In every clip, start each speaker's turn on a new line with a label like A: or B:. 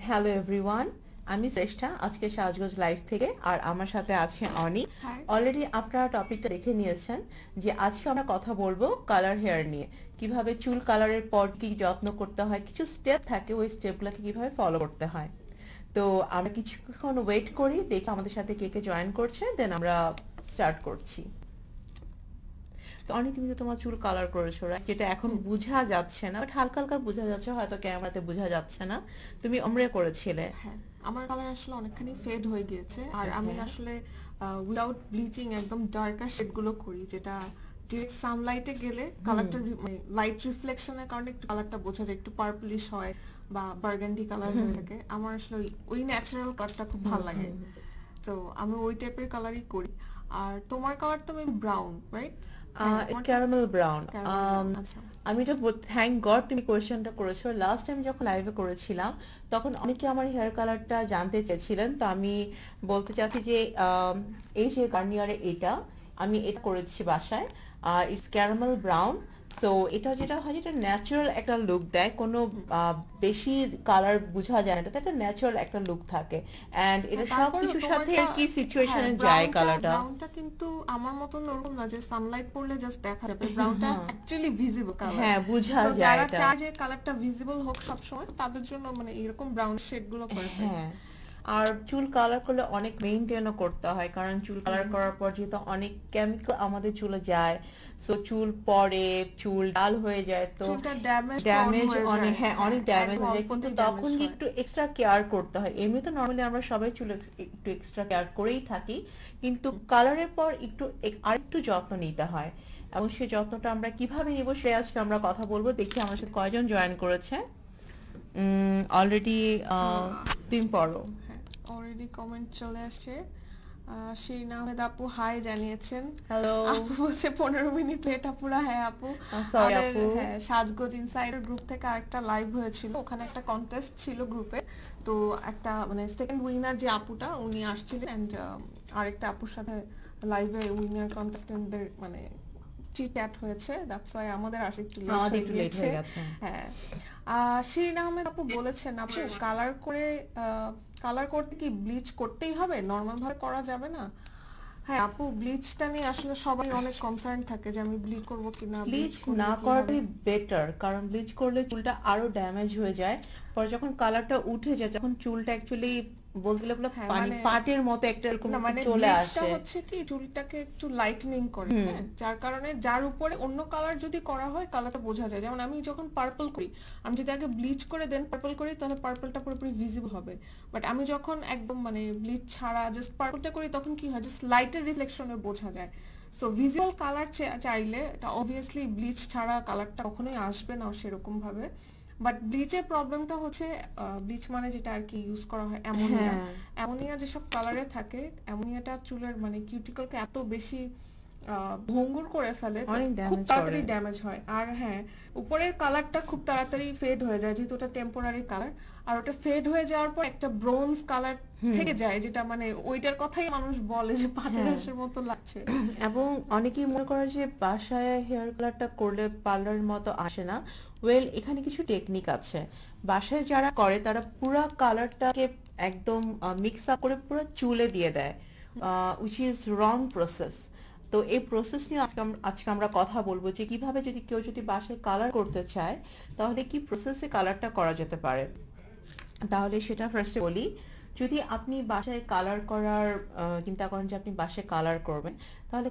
A: Hello everyone, আমি শ্রেষ্ঠা আজকে সাজগোজ লাইভ থেকে। আর আমার সাথে আছে অনি। অলরেডি আপনারা টপিকটা দেখে নিয়েছেন যে আজকে আমরা কথা বলবো কালার হেয়ার নিয়ে, কিভাবে চুল কালারের পর কি যত্ন করতে হয়, কিছু স্টেপ থাকে, ওই স্টেপগুলোকে কিভাবে ফলো করতে হয়। তো আমরা কিছুক্ষণ ওয়েট করি, দেখি আমাদের সাথে কে কে জয়েন করছে, দেন আমরা স্টার্ট করছি। তো অনেক তুমি তো তোমার চুল কালার করেছো, রাইট? যেটা এখন বোঝা যাচ্ছে না, বাট হালকা হালকা বোঝা যাচ্ছে, হয়তো ক্যামেরাতে বোঝা যাচ্ছে না। তুমি ওমরে করেছিলে।
B: হ্যাঁ, আমার কালার আসলে অনেকখানি ফেড হয়ে গিয়েছে। আর আমি আসলে উইদাউট ব্লিচিং একদম ডার্কার শেডগুলো করি, যেটা ডিরেক্ট সানলাইটে গেলে কালারটা লাইট রিফ্লেকশনের কারণে একটু কালারটা বোঝা যায়, একটু পার্পলিশ হয় বা বার্গান্ডি কালার হয়ে থাকে। আমার আসলে ওই ন্যাচারাল কালারটা খুব ভালো লাগে, তো আমি ওই টাইপের কালারই করি। আর তোমার কালার তো maybe brown, right?
A: Caramel brown.
B: আচ্ছা,
A: আমি এটা থ্যাংক গড তুমি কোয়েশ্চেনটা করেছো। লাস্ট টাইম যখন লাইভে করেছিলাম তখন অনেকে আমার হেয়ার কালারটা জানতে চেয়েছিলেন, তো আমি বলতে চাচ্ছি যে এই যে গার্নিয়ারে এটা আমি এটা করেছি বাসায়। It's caramel brown. সো এটা যেটা হয়, যেটা ন্যাচারাল একটা লুক দেয়, কোনো বেশি কালার বোঝা যায় না, এটা একটা ন্যাচারাল একটা লুক থাকে। এন্ড এটা সব কিছুর সাথে আর কি সিচুয়েশনে যায় কালারটা।
B: ব্রাউনটা কিন্তু আমার মতন ওরকম না যে সানলাইট পড়লে জাস্ট দেখা যাবে, ব্রাউনটা অ্যাকচুয়ালি ভিজিবল কালার।
A: হ্যাঁ, বোঝা যায়।
B: যারা চায় যে কালারটা ভিজিবল হোক সব সময়, তাদের জন্য মানে এরকম ব্রাউন শেড গুলো পারফেক্ট।
A: হ্যাঁ, আর চুল কালার করলে অনেক মেইনটেইনও করতে হয়, কারণ চুল কালার করার পর যেহেতু অনেক কেমিক্যাল আমাদের চুলে যায়, সো চুল পড়ে, চুল ডাল হয়ে যায়, তো ড্যামেজ অনেক, হ্যাঁ অনেক ড্যামেজ হয়ে যায়। কিন্তু তখন একটু এক্সট্রা কেয়ার করতে হয়। এমনি তো নর্মালি আমরা সবাই চুল একটু এক্সট্রা কেয়ার করেই থাকি, কিন্তু কালারের পর একটু আরেকটু যত্ন নিতে হয়। এবং সেই যত্নটা আমরা কিভাবে নিব সে আজকে আমরা কথা বলবো। দেখি আমার সাথে কয়জন জয়েন করেছে অলরেডি। তুমি পড়ো।
B: অলরেডি কমেন্ট চলে আসে। শিরিন আহমেদ আপু হাই জানিয়েছেন।
A: হ্যালো
B: আপু বলছে 15 মিনিট লেট আপুরা। হ্যাঁ আপু,
A: সরি আপু।
B: হ্যাঁ, সাজগোজ ইনসাইডার গ্রুপ থেকে আরেকটা লাইভ হয়েছিল, ওখানে একটা কন্টেস্ট ছিল গ্রুপে। তো একটা মানে সেকেন্ড উইনার যে আপুটা উনি আসছিলেন, এন্ড আরেকটা আপুর সাথে লাইভে উইনার কন্টেস্টেন্টদের মানে চিট হয়েছে, দ্যাটস ওয়াই আমাদের আসলে একটু লেট হয়ে গেছে। হ্যাঁ, শিরিন আহমেদ আপু বলেছেন আপু কালার করতে কি ব্লিচ করতেই হবে, নরমাল ভাবে করা যাবে না? হ্যাঁ আপু, ব্লিচটা নিয়ে আসলে সবাই অনেক কনসার্ন থাকে যে আমি ব্লিচ করব কিনা।
A: ব্লিচ না করাটাই বেটার, কারণ ব্লিচ করলে চুলটা আরো ড্যামেজ হয়ে যায়। পরে যখন কালারটা উঠে যায়, যখন চুলটা অ্যাকচুয়ালি বলতে গেলে পানি পাটের মতো একটা এরকম চলে আসে।
B: হচ্ছে কি চুলটাকে একটু লাইটেনিং করে, হ্যাঁ, যার কারণে যার উপরে অন্য কালার যদি করা হয় কালারটা বোঝা যায়। যেমন আমি যখন পার্পল করি, আমি যদি আগে ব্লিচ করে দেন পার্পল করি, তাহলে পার্পলটা পুরোপুরি ভিজিবল হবে। বাট আমি যখন একদম মানে ব্লিচ ছাড়া জাস্ট পার্পলটা করি, তখন কি হয়, জাস্ট লাইটের রিফ্লেকশনে বোঝা যায়। সো ভিজুয়াল কালার চাইলে এটা অবভিয়াসলি ব্লিচ ছাড়া কালারটা কখনোই আসবে না সেরকম ভাবে। বাট ব্লিচের প্রবলেমটা হচ্ছে, ব্লিচ মানে যেটা আর কি ইউজ করা হয় অ্যামোনিয়া যেসব কালারে থাকে, অ্যামোনিয়াটা চুলের মানে কিউটিকলকে এত বেশি ভঙ্গুর করে ফেলে, খুব তাড়াতাড়ি ড্যামেজ হয়। আর হ্যাঁ, উপরের কালারটা খুব তাড়াতাড়ি ফেড হয়ে যায়, যেহেতু ওটা টেম্পোরারি কালার। আর ওটা ফেড হয়ে যাওয়ার পর একটা ব্রোঞ্জ কালার থেকে যায়, যেটা মানে ওইটার কথাই মানুষ বলে যে পাটের মতো লাগছে।
A: এবং অনেকেই মনে করে যে বাসায় হেয়ার কালারটা করলে পার্লারের মতো আসে না। ওয়েল, এখানে কিছু টেকনিক আছে। বাসায় যারা করে তারা পুরো কালারটাকে একদম মিক্স আপ করে পুরো চুলে দিয়ে দেয়, উইচ ইজ রং প্রসেস। তো এই প্রসেস নিয়ে আজকে আমরা কথা বলবো যে কিভাবে যদি কেউ যদি বাসায় কালার করতে চায়, তাহলে কি প্রসেসে কালারটা করা যেতে পারে। তাহলে সেটা ফার্স্টে বলি। যদি আপনি বাসায় কালার করার চিন্তা করেন যে আপনি বাসায় কালার করবেন, তাহলে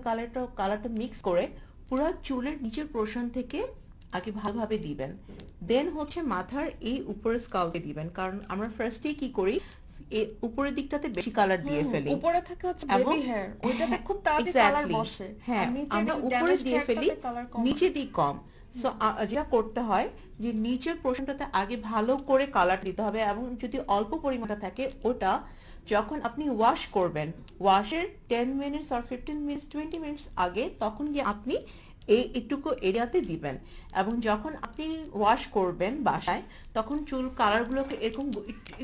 A: কালারটা মিক্স করে পুরো চুলের নিচের পোর্শন থেকে আগে ভালোভাবে দিবেন। দেন হচ্ছে মাথার এই উপরের স্কাল্পে দিবেন, কারণ আমরা ফার্স্টেই কি করি, উপরের দিকটাতে বেশি কালার দিয়ে ফেলি।
B: উপরে থাকে হচ্ছে বেবি হেয়ার, ওইটাতে খুব তাড়াতাড়ি কালার বসে।
A: হ্যাঁ, আমরা উপরে দিয়ে ফেলি, নিচে দিই কম। সো যেটা করতে হয় যে নিচের পোর্শনটাতে আগে ভালো করে কালার দিতে হবে, এবং যদি অল্প পরিমাণটা থাকে ওটা যখন আপনি ওয়াশ করবেন, ওয়াশের 10 মিনিটস আর 15 মিনিটস 20 মিনিটস আগে, তখন গিয়ে আপনি এই একটুকু এরিয়াতে দিবেন। এবং যখন আপনি ওয়াশ করবেন বাসায়, তখন চুল কালারগুলোকে এরকম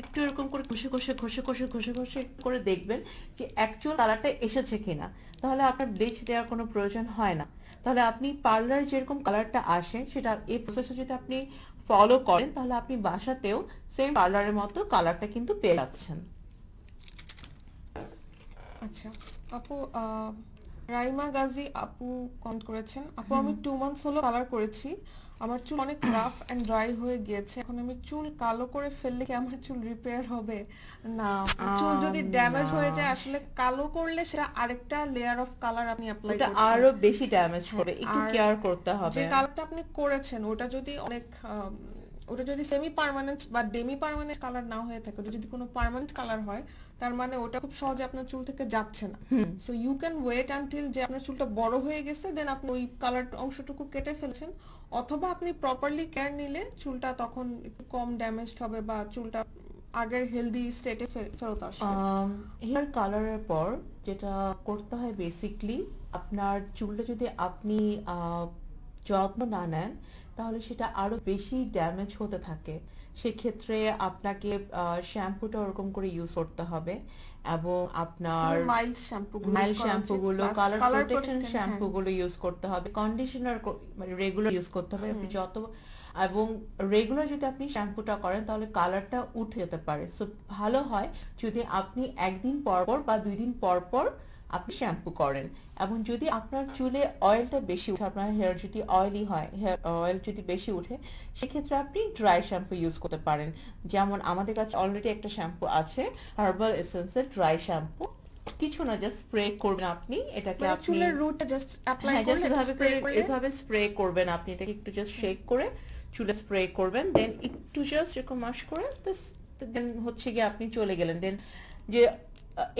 A: একটু এরকম করে ঘষে করে দেখবেন যে অ্যাকচুয়াল কালারটা এসেছে কিনা। তাহলে আপনার ব্লিচ দেওয়ার কোনো প্রয়োজন হয় না। তাহলে আপনি পার্লার যেরকম কালারটা আসে, সেটা এই প্রসেসটা যদি আপনি ফলো করেন তাহলে আপনি বাসাতেও সেম পার্লারের মতো কালারটা কিন্তু পেয়ে যাচ্ছেন।
B: আচ্ছা আপু, রাইমা গাজী আপু কমেন্ট করেছেন, আপু আমি 2 মান্থস হলো কালার করেছি, আমার চুল অনেক রাফ এন্ড ড্রাই হয়ে গিয়েছে, এখন আমি চুল কালো করে ফেললে কি আমার চুল রিপেয়ার হবে? না, চুল যদি ড্যামেজ হয়ে যায় আসলে কালো করলে সেটা আরেকটা লেয়ার অফ কালার আপনি অ্যাপ্লাই
A: ওটা
B: করছেন,
A: আরো বেশি ড্যামেজ করবে, একটু
B: আর
A: কেয়ার করতে হবে।
B: যে কালারটা আপনি করেছেন ওটা যদি অনেক ওটা যদি সেমি পার্মানেন্ট বা ডেমি পার্মানেন্ট কালার না হয়ে থাকে, ওটা যদি কোনো পার্মানেন্ট কালার হয় তার মানে ওটা খুব সহজে আপনার চুল থেকে যাচ্ছে না। So you can wait until যে আপনার চুলটা বড় হয়ে গেছে, দেন আপনি ওই কালার অংশটুকু কেটে ফেলছেন, অথবা আপনি প্রপারলি কেয়ার নিলে চুলটা তখন একটু কম ড্যামেজড হবে বা চুলটা আগের হেলদি স্টেটে ফেরত আসবে।
A: হেয়ার কালারের পর যেটা করতে হয় বেসিকলি, আপনার চুলটা যদি আপনি যত্ন না নেন তাহলে সেটা আরো বেশি ড্যামেজ হতে থাকে। সেক্ষেত্রে আপনাকে শ্যাম্পুটা ওরকম করে ইউজ করতে হবে, এবং আপনার
B: মাইল্ড
A: শ্যাম্পুগুলো, কালার প্রোটেকশন শ্যাম্পুগুলো ইউজ করতে হবে, কন্ডিশনার মানে রেগুলার ইউজ করতে হবে। আপনি যত এবং রেগুলার যদি আপনি শ্যাম্পুটা করেন তাহলে কালারটা উঠে যেতে পারে। সো ভালো হয় যদি আপনি একদিন পর পর বা 2 দিন পর পর আপনি শ্যাম্পু করেন। এবং যদি আপনার চুলে অয়েলটা বেশি উঠে, আপনার হেয়ার যদি অয়েলি হয়, হেয়ার অয়েল যদি বেশি উঠে, সেক্ষেত্রে আপনি ড্রাই শ্যাম্পু ইউজ করতে পারেন। যেমন আমাদের কাছে অলরেডি একটা শ্যাম্পু আছে, হার্বাল এসেন্সের ড্রাই শ্যাম্পু। কিছু না, জাস্ট স্প্রে করবেন আপনি এটাকে, আপনি
B: চুলের রুটে জাস্ট অ্যাপ্লাই করলে
A: এভাবে স্প্রে করবেন আপনি এটাকে, একটু জাস্ট শেক করে চুলে স্প্রে করবেন, দেন একটু জাস্ট এরকম মাস করে দেন হচ্ছে গিয়ে আপনি চলে গেলেন। দেন যে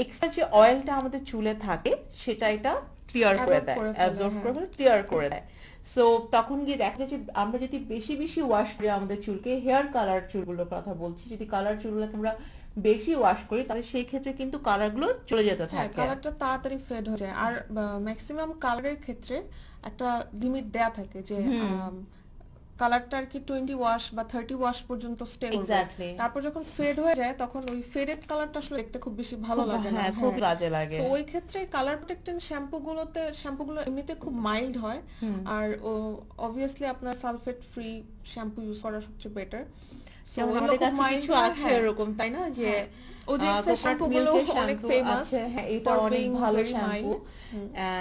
A: এক্সট্রা যে অয়েলটা আমাদের চুলে থাকে সেটা এটা ক্লিয়ার করে দেয়, অ্যাবজর্ব করে ক্লিয়ার করে দেয়। সো তখন গিয়ে দেখা যায় যে আমরা যদি বেশি বেশি ওয়াশ করি আমাদের চুলকে, হেয়ার কালার চুলগুলোর কথা বলছি, যদি কালার চুলগুলোকে আমরা বেশি ওয়াশ করি তাহলে সেই ক্ষেত্রে কিন্তু কালারগুলো চলে যেতে থাকে,
B: কালারটা তাড়াতাড়ি ফেড হয়ে যায়। আর ম্যাক্সিমাম কালারের ক্ষেত্রে একটা লিমিট দেয়া থাকে যে কালারটা আর কি 20 ওয়াশ বা 30 ওয়াশ পর্যন্ত স্টে করবে, তারপর যখন ফেড হয়ে যায় তখন ওই ফেডেড কালারটা আসলে দেখতে খুব বেশি ভালো লাগে না,
A: খুব বাজে লাগে।
B: তো ওই ক্ষেত্রে কালার প্রোটেক্টেন্ট শ্যাম্পুগুলো এমনিতে খুব মাইল্ড হয়, আর অবভিয়াসলি আপনার সালফেট ফ্রি শ্যাম্পু ইউজ করা সবচেয়ে বেটার।
A: যেমন আমাদের কাছে কিছু আছে এরকম, তাই না, যে
B: ওজিএক্স এর শ্যাম্পুগুলো অনেক ফেমাস,
A: হ্যাঁ এটা অনেক ভালো শ্যাম্পু,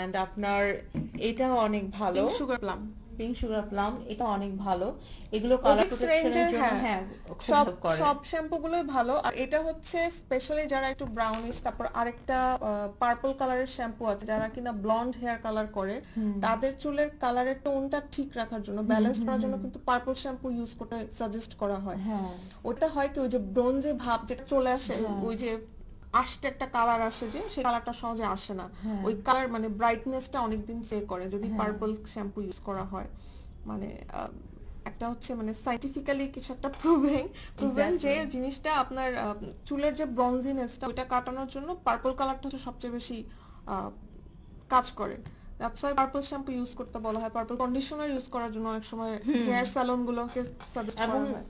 A: এন্ড আপনার এটাও অনেক ভালো, পিঙ্ক সুগার প্লাম এটা অনেক ভালো। এগুলো কালার প্রোটেকশনের জন্য হ্যাঁ
B: সব শ্যাম্পুগুলোই ভালো। আর এটা হচ্ছে স্পেশালি যারা একটু ব্রাউনিশ, তারপর আরেকটা পার্পল কালারের শ্যাম্পু আছে যারা কিনা ব্লন্ড হেয়ার কালার করে, তাদের চুলের কালারের টোনটা ঠিক রাখার জন্য, ব্যালেন্স করার জন্য কিন্তু পার্পল শ্যাম্পু ইউজ করতে সাজেস্ট করা হয়। ওটা হয় কি ওই যে ব্রোঞ্জে ভাব যেটা চলে আসে, ওই যে আসতে একটা কালার আসে যে সেই কালারটা সহজে আসে না, ওই কালার মানে ব্রাইটনেসটা অনেকদিন স্টে করে যদি পার্পল শ্যাম্পু ইউজ করা হয়। মানে একটা হচ্ছে মানে সাইন্টিফিক্যালি কিছু একটা প্রুভেন যে জিনিসটা আপনার চুলের যে ব্রঞ্জিনেসটা ওটা কাটানোর জন্য পার্পল কালারটা হচ্ছে সবচেয়ে বেশি কাজ করে। That's why purple shampoo use করতে বলা হয়। পার্পল কন্ডিশনার ইউজ করার জন্য অনেক সময় হেয়ার স্যালনগুলোকে সাজেস্ট করা হয়।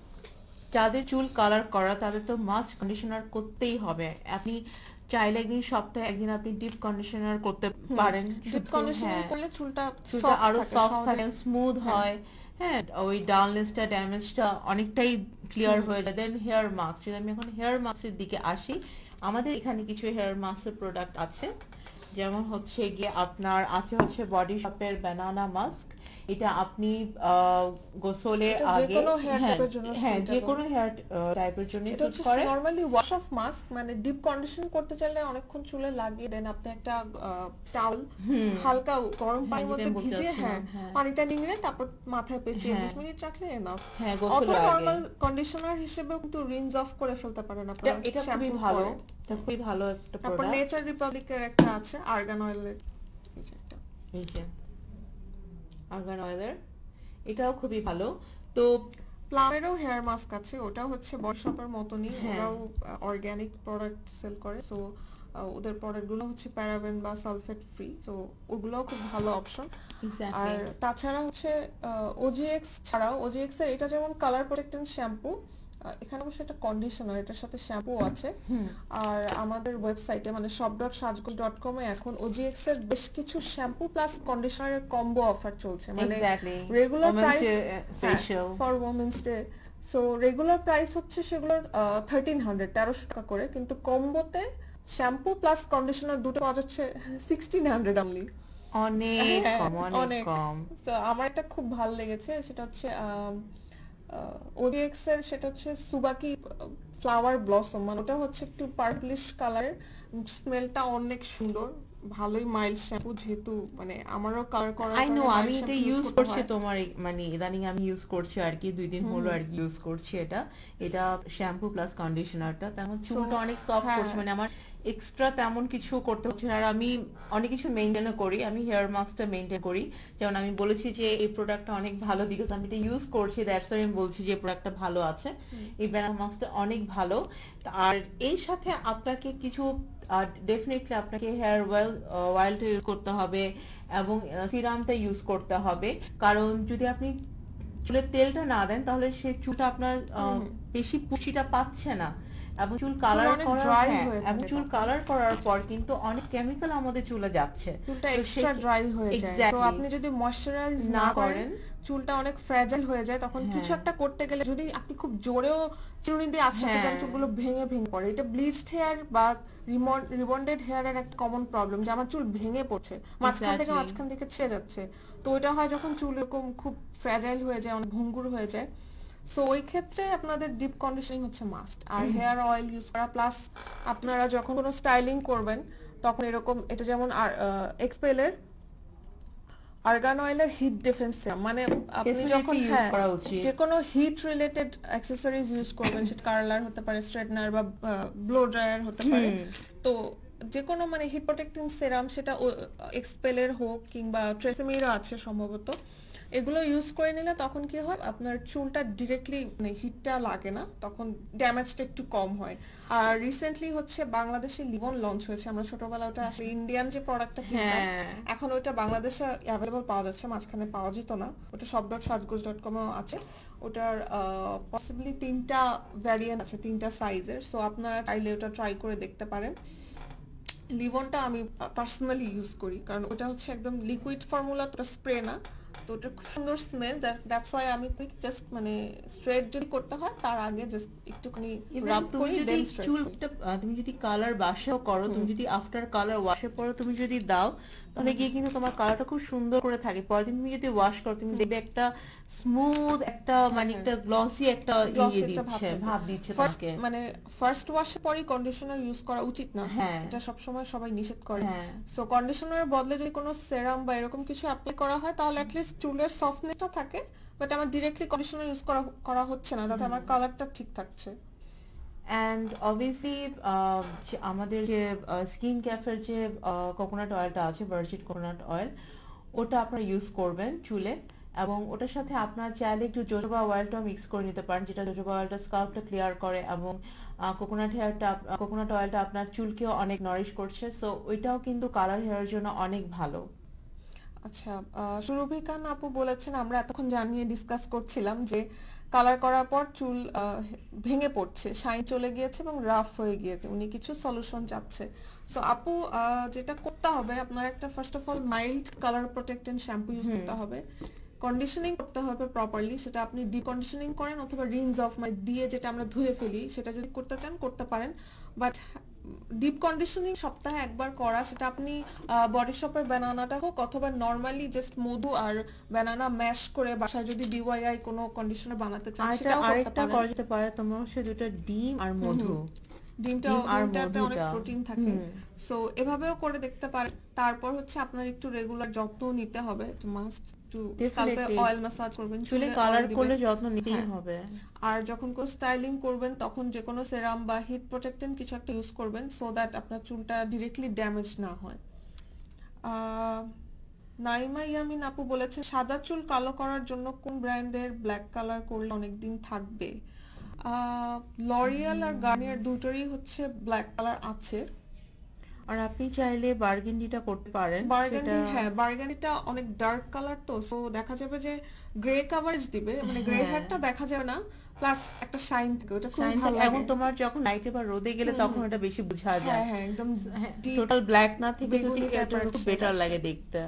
A: যাদের চুল কালার করা তাদের তো মাস্ট কন্ডিশনার করতেই হবে। আপনি চাইলে একদিন সপ্তাহে একদিন আপনি ডিপ কন্ডিশনার করতে পারেন,
B: ডিপ কন্ডিশনার করলে চুলটা
A: আরো সফট থাকে, স্মুথ হয়, হ্যাঁ ওই ডাউননেসটা ড্যামেজটা অনেকটাই ক্লিয়ার হয়ে যায়। দেন হেয়ার মাস্ক, যদি আমি এখন হেয়ার মাস্কের দিকে আসি, আমাদের এখানে কিছু হেয়ার মাস্কের প্রোডাক্ট আছে, যেমন হচ্ছে গিয়ে আপনার আছে হচ্ছে বডি শপের বানানা মাস্ক। এটা আপনি গোসলের আগে হ্যাঁ যে কোনো হেয়ার টাইপের জন্য ইউজ করে।
B: নরমালি ওয়াশ অফ মাস্ক মানে ডিপ কন্ডিশন করতে চাইলে অনেকক্ষণ চুলে লাগিয়ে দেন আপনি একটা টাওয়াল হালকা গরম পানির মধ্যে ভিজিয়ে পানিটা নিংড়ে তারপর মাথায় পেঁচিয়ে 20 মিনিট রাখলে এনাফ। অথবা নরমাল কন্ডিশনার হিসেবে কিন্তু রিনজ অফ করে ফেলতে পারেন আপনারা।
A: এটা খুবই ভালো, এটা খুবই ভালো একটা প্রোডাক্ট।
B: তারপর নেচার রিপাবলিকের একটা আছে আর্গান অয়েলের,
A: এই যে আর্গান অয়েলের, এটাও খুবই ভালো। তো
B: প্লামেরও হেয়ার মাস্ক আছে, ওটাও হচ্ছে বডি শপের মতনই, ওরাও অর্গানিক প্রোডাক্ট সেল করে। সো ওদের প্রোডাক্টগুলো হচ্ছে প্যারাবেন বা সালফেট ফ্রি, তো ওগুলোও খুব ভালো অপশন। আর তাছাড়া হচ্ছে ওজিএক্স ছাড়াও, ওজিএক্স এর এটা যেমন কালার প্রোটেক্টেন্ট শ্যাম্পু, এখানে অবশ্য এটা কন্ডিশনার, এটার সাথে শ্যাম্পু আছে। আর আমাদের ওয়েবসাইটে মানে shop.sajgul.com এ এখন OGX এর বেশ কিছু শ্যাম্পু প্লাস কন্ডিশনারের কম্বো অফার চলছে, মানে regular price for women's day. So regular price হচ্ছে সেগুলোর 1300 টাকা করে, কিন্তু কম্বোতে শ্যাম্পু প্লাস কন্ডিশনার দুটো পাওয়া যাচ্ছে 1600 অনলি।
A: অনেক কম।
B: তো আমার এটা খুব ভালো লেগেছে, সেটা হচ্ছে OGX এর, সেটা হচ্ছে সুবাকি ফ্লাওয়ার ব্লসম, মানে ওটা হচ্ছে একটু পার্পলিশ কালারের, স্মেলটা অনেক সুন্দর, ভালোই মাইল্ড শ্যাম্পু, যেহেতু মানে আমারও কালার করার
A: আই নো আমি এটা ইউজ করছি, তোমার মানে ইদানিং আমি ইউজ করছি আর কি, 2 দিন হলো আর কি ইউজ করছি এটা শ্যাম্পু প্লাস কন্ডিশনারটা। তেমন চুলটা অনেক সফট করছে, মানে আমার এক্সট্রা তেমন কিছু করতে হচ্ছে না। আর আমি অনেক কিছু মেইনটেইনও করি, আমি হেয়ার মাস্কটা মেইনটেইন করি। যেমন আমি বলেছি যে এই প্রোডাক্টটা অনেক ভালো, বিকজ আমি এটা ইউজ করছি, দ্যাটস ওয়াই আমি বলছি যে প্রোডাক্টটা ভালো আছে। এই ব্যানানা মাস্কটা অনেক ভালো। আর এর সাথে আপনাকে কিছু ডেফিনেটলি আপনাকে হেয়ার অয়েলটা ইউজ করতে হবে এবং সিরামটা ইউজ করতে হবে, কারণ যদি আপনি চুলের তেলটা না দেন তাহলে সে চুলটা আপনার বেশি পুষ্টিটা পাচ্ছে না, এবং চুল কালার করার পর কিন্তু অনেক কেমিক্যাল আমাদের চুলে যাচ্ছে,
B: চুলটা এক্সট্রা ড্রাই হয়ে যায়। তো আপনি যদি ময়শ্চারাইজ না করেন চুলটা অনেক ফ্র্যাজাইল হয়ে যায়, তখন কিছু একটা করতে গেলে যদি আপনি খুব জোরেও চিরুনি দিয়ে আঁচড়াতে যান চুলগুলো ভেঙে পড়ে। এটা ব্লিচড হেয়ার বা রিবন্ডেড হেয়ারের একটা কমন প্রবলেম, যে আমার চুল ভেঙে পড়ছে, মাঝখান থেকে ছিঁড়ে যাচ্ছে। তো এটা হয় যখন চুল এরকম খুব ফ্র্যাজাইল হয়ে যায়, অনেক ভঙ্গুর হয়ে যায়। সো ওই ক্ষেত্রে আপনাদের ডিপ কন্ডিশনিং হচ্ছে মাস্ট, আর হেয়ার অয়েল ইউজ করা, প্লাস আপনারা যখন কোনো স্টাইলিং করবেন তখন এরকম, এটা যেমন এক্সপেলের আর্গান অয়েলের হিট ডিফেন্স সিরাম, মানে আপনি যখন যে কোনো হিট রিলেটেড অ্যাক্সেসরিজ ইউজ করবেন, সেটা কার্লার হতে পারে, স্ট্রেটনার বা ব্লো ড্রায়ার হতে পারে, তো যে কোনো মানে হিট প্রোটেক্টিং সিরাম, সেটা এক্সপেলের হোক কিংবা ট্রেসেমিরও আছে সম্ভবত, এগুলো ইউজ করে নিলে তখন কি হয়, আপনার চুলটা ডিরেক্টলি মানে হিটটা লাগে না, তখন ড্যামেজটা একটু কম হয়। আর রিসেন্টলি হচ্ছে বাংলাদেশে লিভন লঞ্চ হয়েছে, আমরা ছোটবেলা ওটা আসলে ইন্ডিয়ান যে প্রোডাক্টটা কিনতাম, এখন ওটা বাংলাদেশে অ্যাভেলেবল পাওয়া যাচ্ছে, মাঝখানে পাওয়া যেত না। ওটা shop.sajgul.com এও আছে। ওটার পসিবলি 3টা ভ্যারিয়েন্ট আছে, 3টা সাইজের, সো আপনারা চাইলে ওটা ট্রাই করে দেখতে পারেন। লিভনটা আমি পার্সোনালি ইউজ করি, কারণ ওটা হচ্ছে একদম লিকুইড ফর্মুলা, তো স্প্রে না, তো ওটা খুব সুন্দর স্মেল, দ্যাটস ওয়াই আমি জাস্ট মানে স্ট্রেট যদি করতে হয় তার আগে জাস্ট একটুখানি রাব করি, দেন স্ট্রেট।
A: চুলটা তুমি যদি কালার বাসাও করো, তুমি যদি আফটার কালার ওয়াশের পরে তুমি যদি দাও, তাহলে গিয়ে কিন্তু তোমার কালারটা খুব সুন্দর করে থাকে। পরের দিন তুমি যদি ওয়াশ করো, তুমি দেখবে একটা স্মুথ, একটা মানে একটা গ্লসি একটা ভাব দিচ্ছে তোমাকে।
B: মানে ফার্স্ট ওয়াশের পরেই কন্ডিশনার ইউজ করা উচিত না, এটা সব সময় সবাই নিষেধ করে। সো কন্ডিশনারের বদলে যদি কোনো সেরাম বা এরকম কিছু অ্যাপ্লাই করা হয়, তাহলে অ্যাটলিস্ট চুলের সফটনেসটা থাকে, বাট আমার ডিরেক্টলি কন্ডিশনার ইউজ করা হচ্ছে না, তাতে আমার কালারটা ঠিক থাকছে।
A: অ্যান্ড অবভিয়াসলি আমাদের যে স্কিন ক্যাফের যে কোকোনাট অয়েলটা আছে, ভার্জিন কোকোনাট অয়েল, ওটা আপনারা ইউজ করবেন চুলে, এবং ওটার সাথে আপনার চাইলে একটু জোজোবা অয়েলটাও মিক্স করে নিতে পারেন, যেটা জোজোবা অয়েলটা স্কাল্পটা ক্লিয়ার করে, এবং কোকোনাট অয়েলটা আপনার চুলকেও অনেক নারিশ করছে, সো ওইটাও কিন্তু কালার হেয়ারের জন্য অনেক ভালো।
B: আচ্ছা, সুরভিকা আপু বলেছেন, আমরা এতক্ষণ জানিয়ে ডিসকাস করছিলাম যে কালার করার পর চুল ভেঙে পড়ছে, শাইন চলে গিয়েছে এবং রাফ হয়ে গিয়েছে, উনি কিছু সলিউশন চাচ্ছে। সো আপু, যেটা করতে হবে আপনার, একটা first of all mild colour protectant shampoo use করতে হবে, কন্ডিশনিং করতে হবে প্রপারলি, সেটা আপনি ডিপ কন্ডিশনিং করেন অথবা রিনস অফ মানে দিয়ে যেটা আমরা ধুয়ে ফেলি, সেটা যদি করতে চান করতে পারেন, বাট ডিপ কন্ডিশনিং সপ্তাহে একবার করা, সেটা আপনি বডি শপের বানানাটা হোক অথবা নরমালি জাস্ট মধু আর বানানা ম্যাশ করে বাসায় যদি ডিওয়াইআই কোনো কন্ডিশনার বানাতে চান, সেটাও
A: আরেকটা করা যেতে পারে, তোমার হচ্ছে দুটো ডিম আর মধু,
B: ডিমটাতে অনেক প্রোটিন থাকে, সো এভাবেও করে দেখতে পারেন। তারপর হচ্ছে আপনার একটু রেগুলার যত্ন নিতে হবে, মাস্ট টু স্কাল্পে অয়েল ম্যাসাজ করবেন,
A: চুলে কালার করলে যত্ন নিতেই হবে।
B: আর যখন কোন স্টাইলিং করবেন তখন যে কোনো সেরাম বা হিট প্রোটেক্টেন্ট কিছু একটা ইউজ করবেন, সো দ্যাট আপনার চুলটা ডিরেক্টলি ড্যামেজ না হয়। নাইমা ইয়ামিন আপু বলেছে, সাদা চুল কালো করার জন্য কোন ব্র্যান্ডের ব্ল্যাক কালার করলে অনেকদিন থাকবে? লরিয়াল আর গার্নিয়ার দুটোরই হচ্ছে ব্ল্যাক কালার আছে,
A: আর আপনি চাইলে বার্গেন্ডিটা করতে পারেন।
B: বার্গেন্ডিটা অনেক ডার্ক কালার, তো সো দেখা যাবে যে গ্রে কভারেজ দিবে, মানে গ্রে হেয়ারটা দেখা যাবে না, প্লাস একটা শাইন থাকে, ওটা খুব
A: শাইন
B: ভালো
A: থাকে এবং
B: লাগে।
A: তোমার যখন নাইটে বা রোদে গেলে তখন ওটা বেশি বোঝা যায়।
B: হ্যাঁ হ্যাঁ একদম ডিপ
A: টোটাল ব্ল্যাক না থেকে যদি
B: বেগুনি
A: এটা
B: টাইপের
A: খুব
B: শেড
A: বেটার
B: আসে।
A: লাগে দেখতে।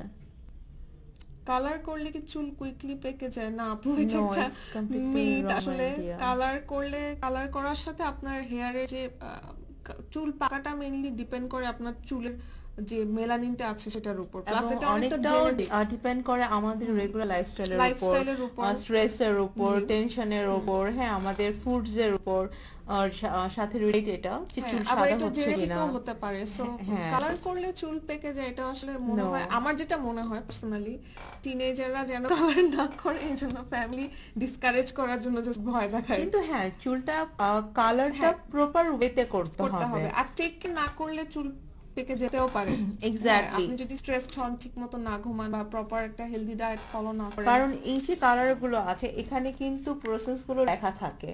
B: কালার করলে কি চুল কুইকলি পেকে যায় না আপু? এটা
A: নো,
B: একটা
A: ইটস কমপ্লিটলি
B: মিথ
A: রং
B: আসলে।
A: আইডিয়া।
B: কালার করলে, কালার করার সাথে আপনার হেয়ারের যে চুল পাকাটা মেইনলি ডিপেন্ড করে আপনার চুলের যে মেলানিনটা আছে সেটার উপর, প্লাস
A: এবং
B: এটা অনেকটা
A: অনেকটাও
B: জেনেটিক
A: ডিপেন্ড করে আমাদের রেগুলার লাইফস্টাইলের উপর,
B: লাইফস্টাইলের উপর।
A: স্ট্রেসের উপর,
B: জি।
A: টেনশনের উপর, হ্যাঁ আমাদের ফুডস এর উপর, আর সাথে রিলেটেড এটা যে
B: হ্যাঁ
A: চুল
B: আবার
A: সাদা
B: এটা
A: হচ্ছে কিনা।
B: জেনেটিকও হতে পারে। সো
A: হ্যাঁ
B: কালার করলে চুল পেকে যায় এটা আসলে মনে
A: No.
B: হয়, আমার যেটা মনে হয় পার্সোনালি, টিনেজাররা যেন কালার না করে এই জন্য ফ্যামিলি ডিসকারেজ করার জন্য জাস্ট ভয় দেখায়।
A: কিন্তু হ্যাঁ চুলটা কালারটা
B: হ্যাঁ।
A: প্রপার ওয়েতে করতে
B: করতে
A: হবে।
B: হবে, আর টেক কেয়ার না করলে চুল পেকে যেতেও পারে।
A: এক্স্যাক্টলি।
B: আপনি যদি স্ট্রেসড হন, ঠিক মতো না ঘুমান বা প্রপার একটা হেলদি ডায়েট ফলো না করেন।
A: কারণ এই যে কালার গুলো আছে এখানে কিন্তু প্রসেস গুলো লেখা থাকে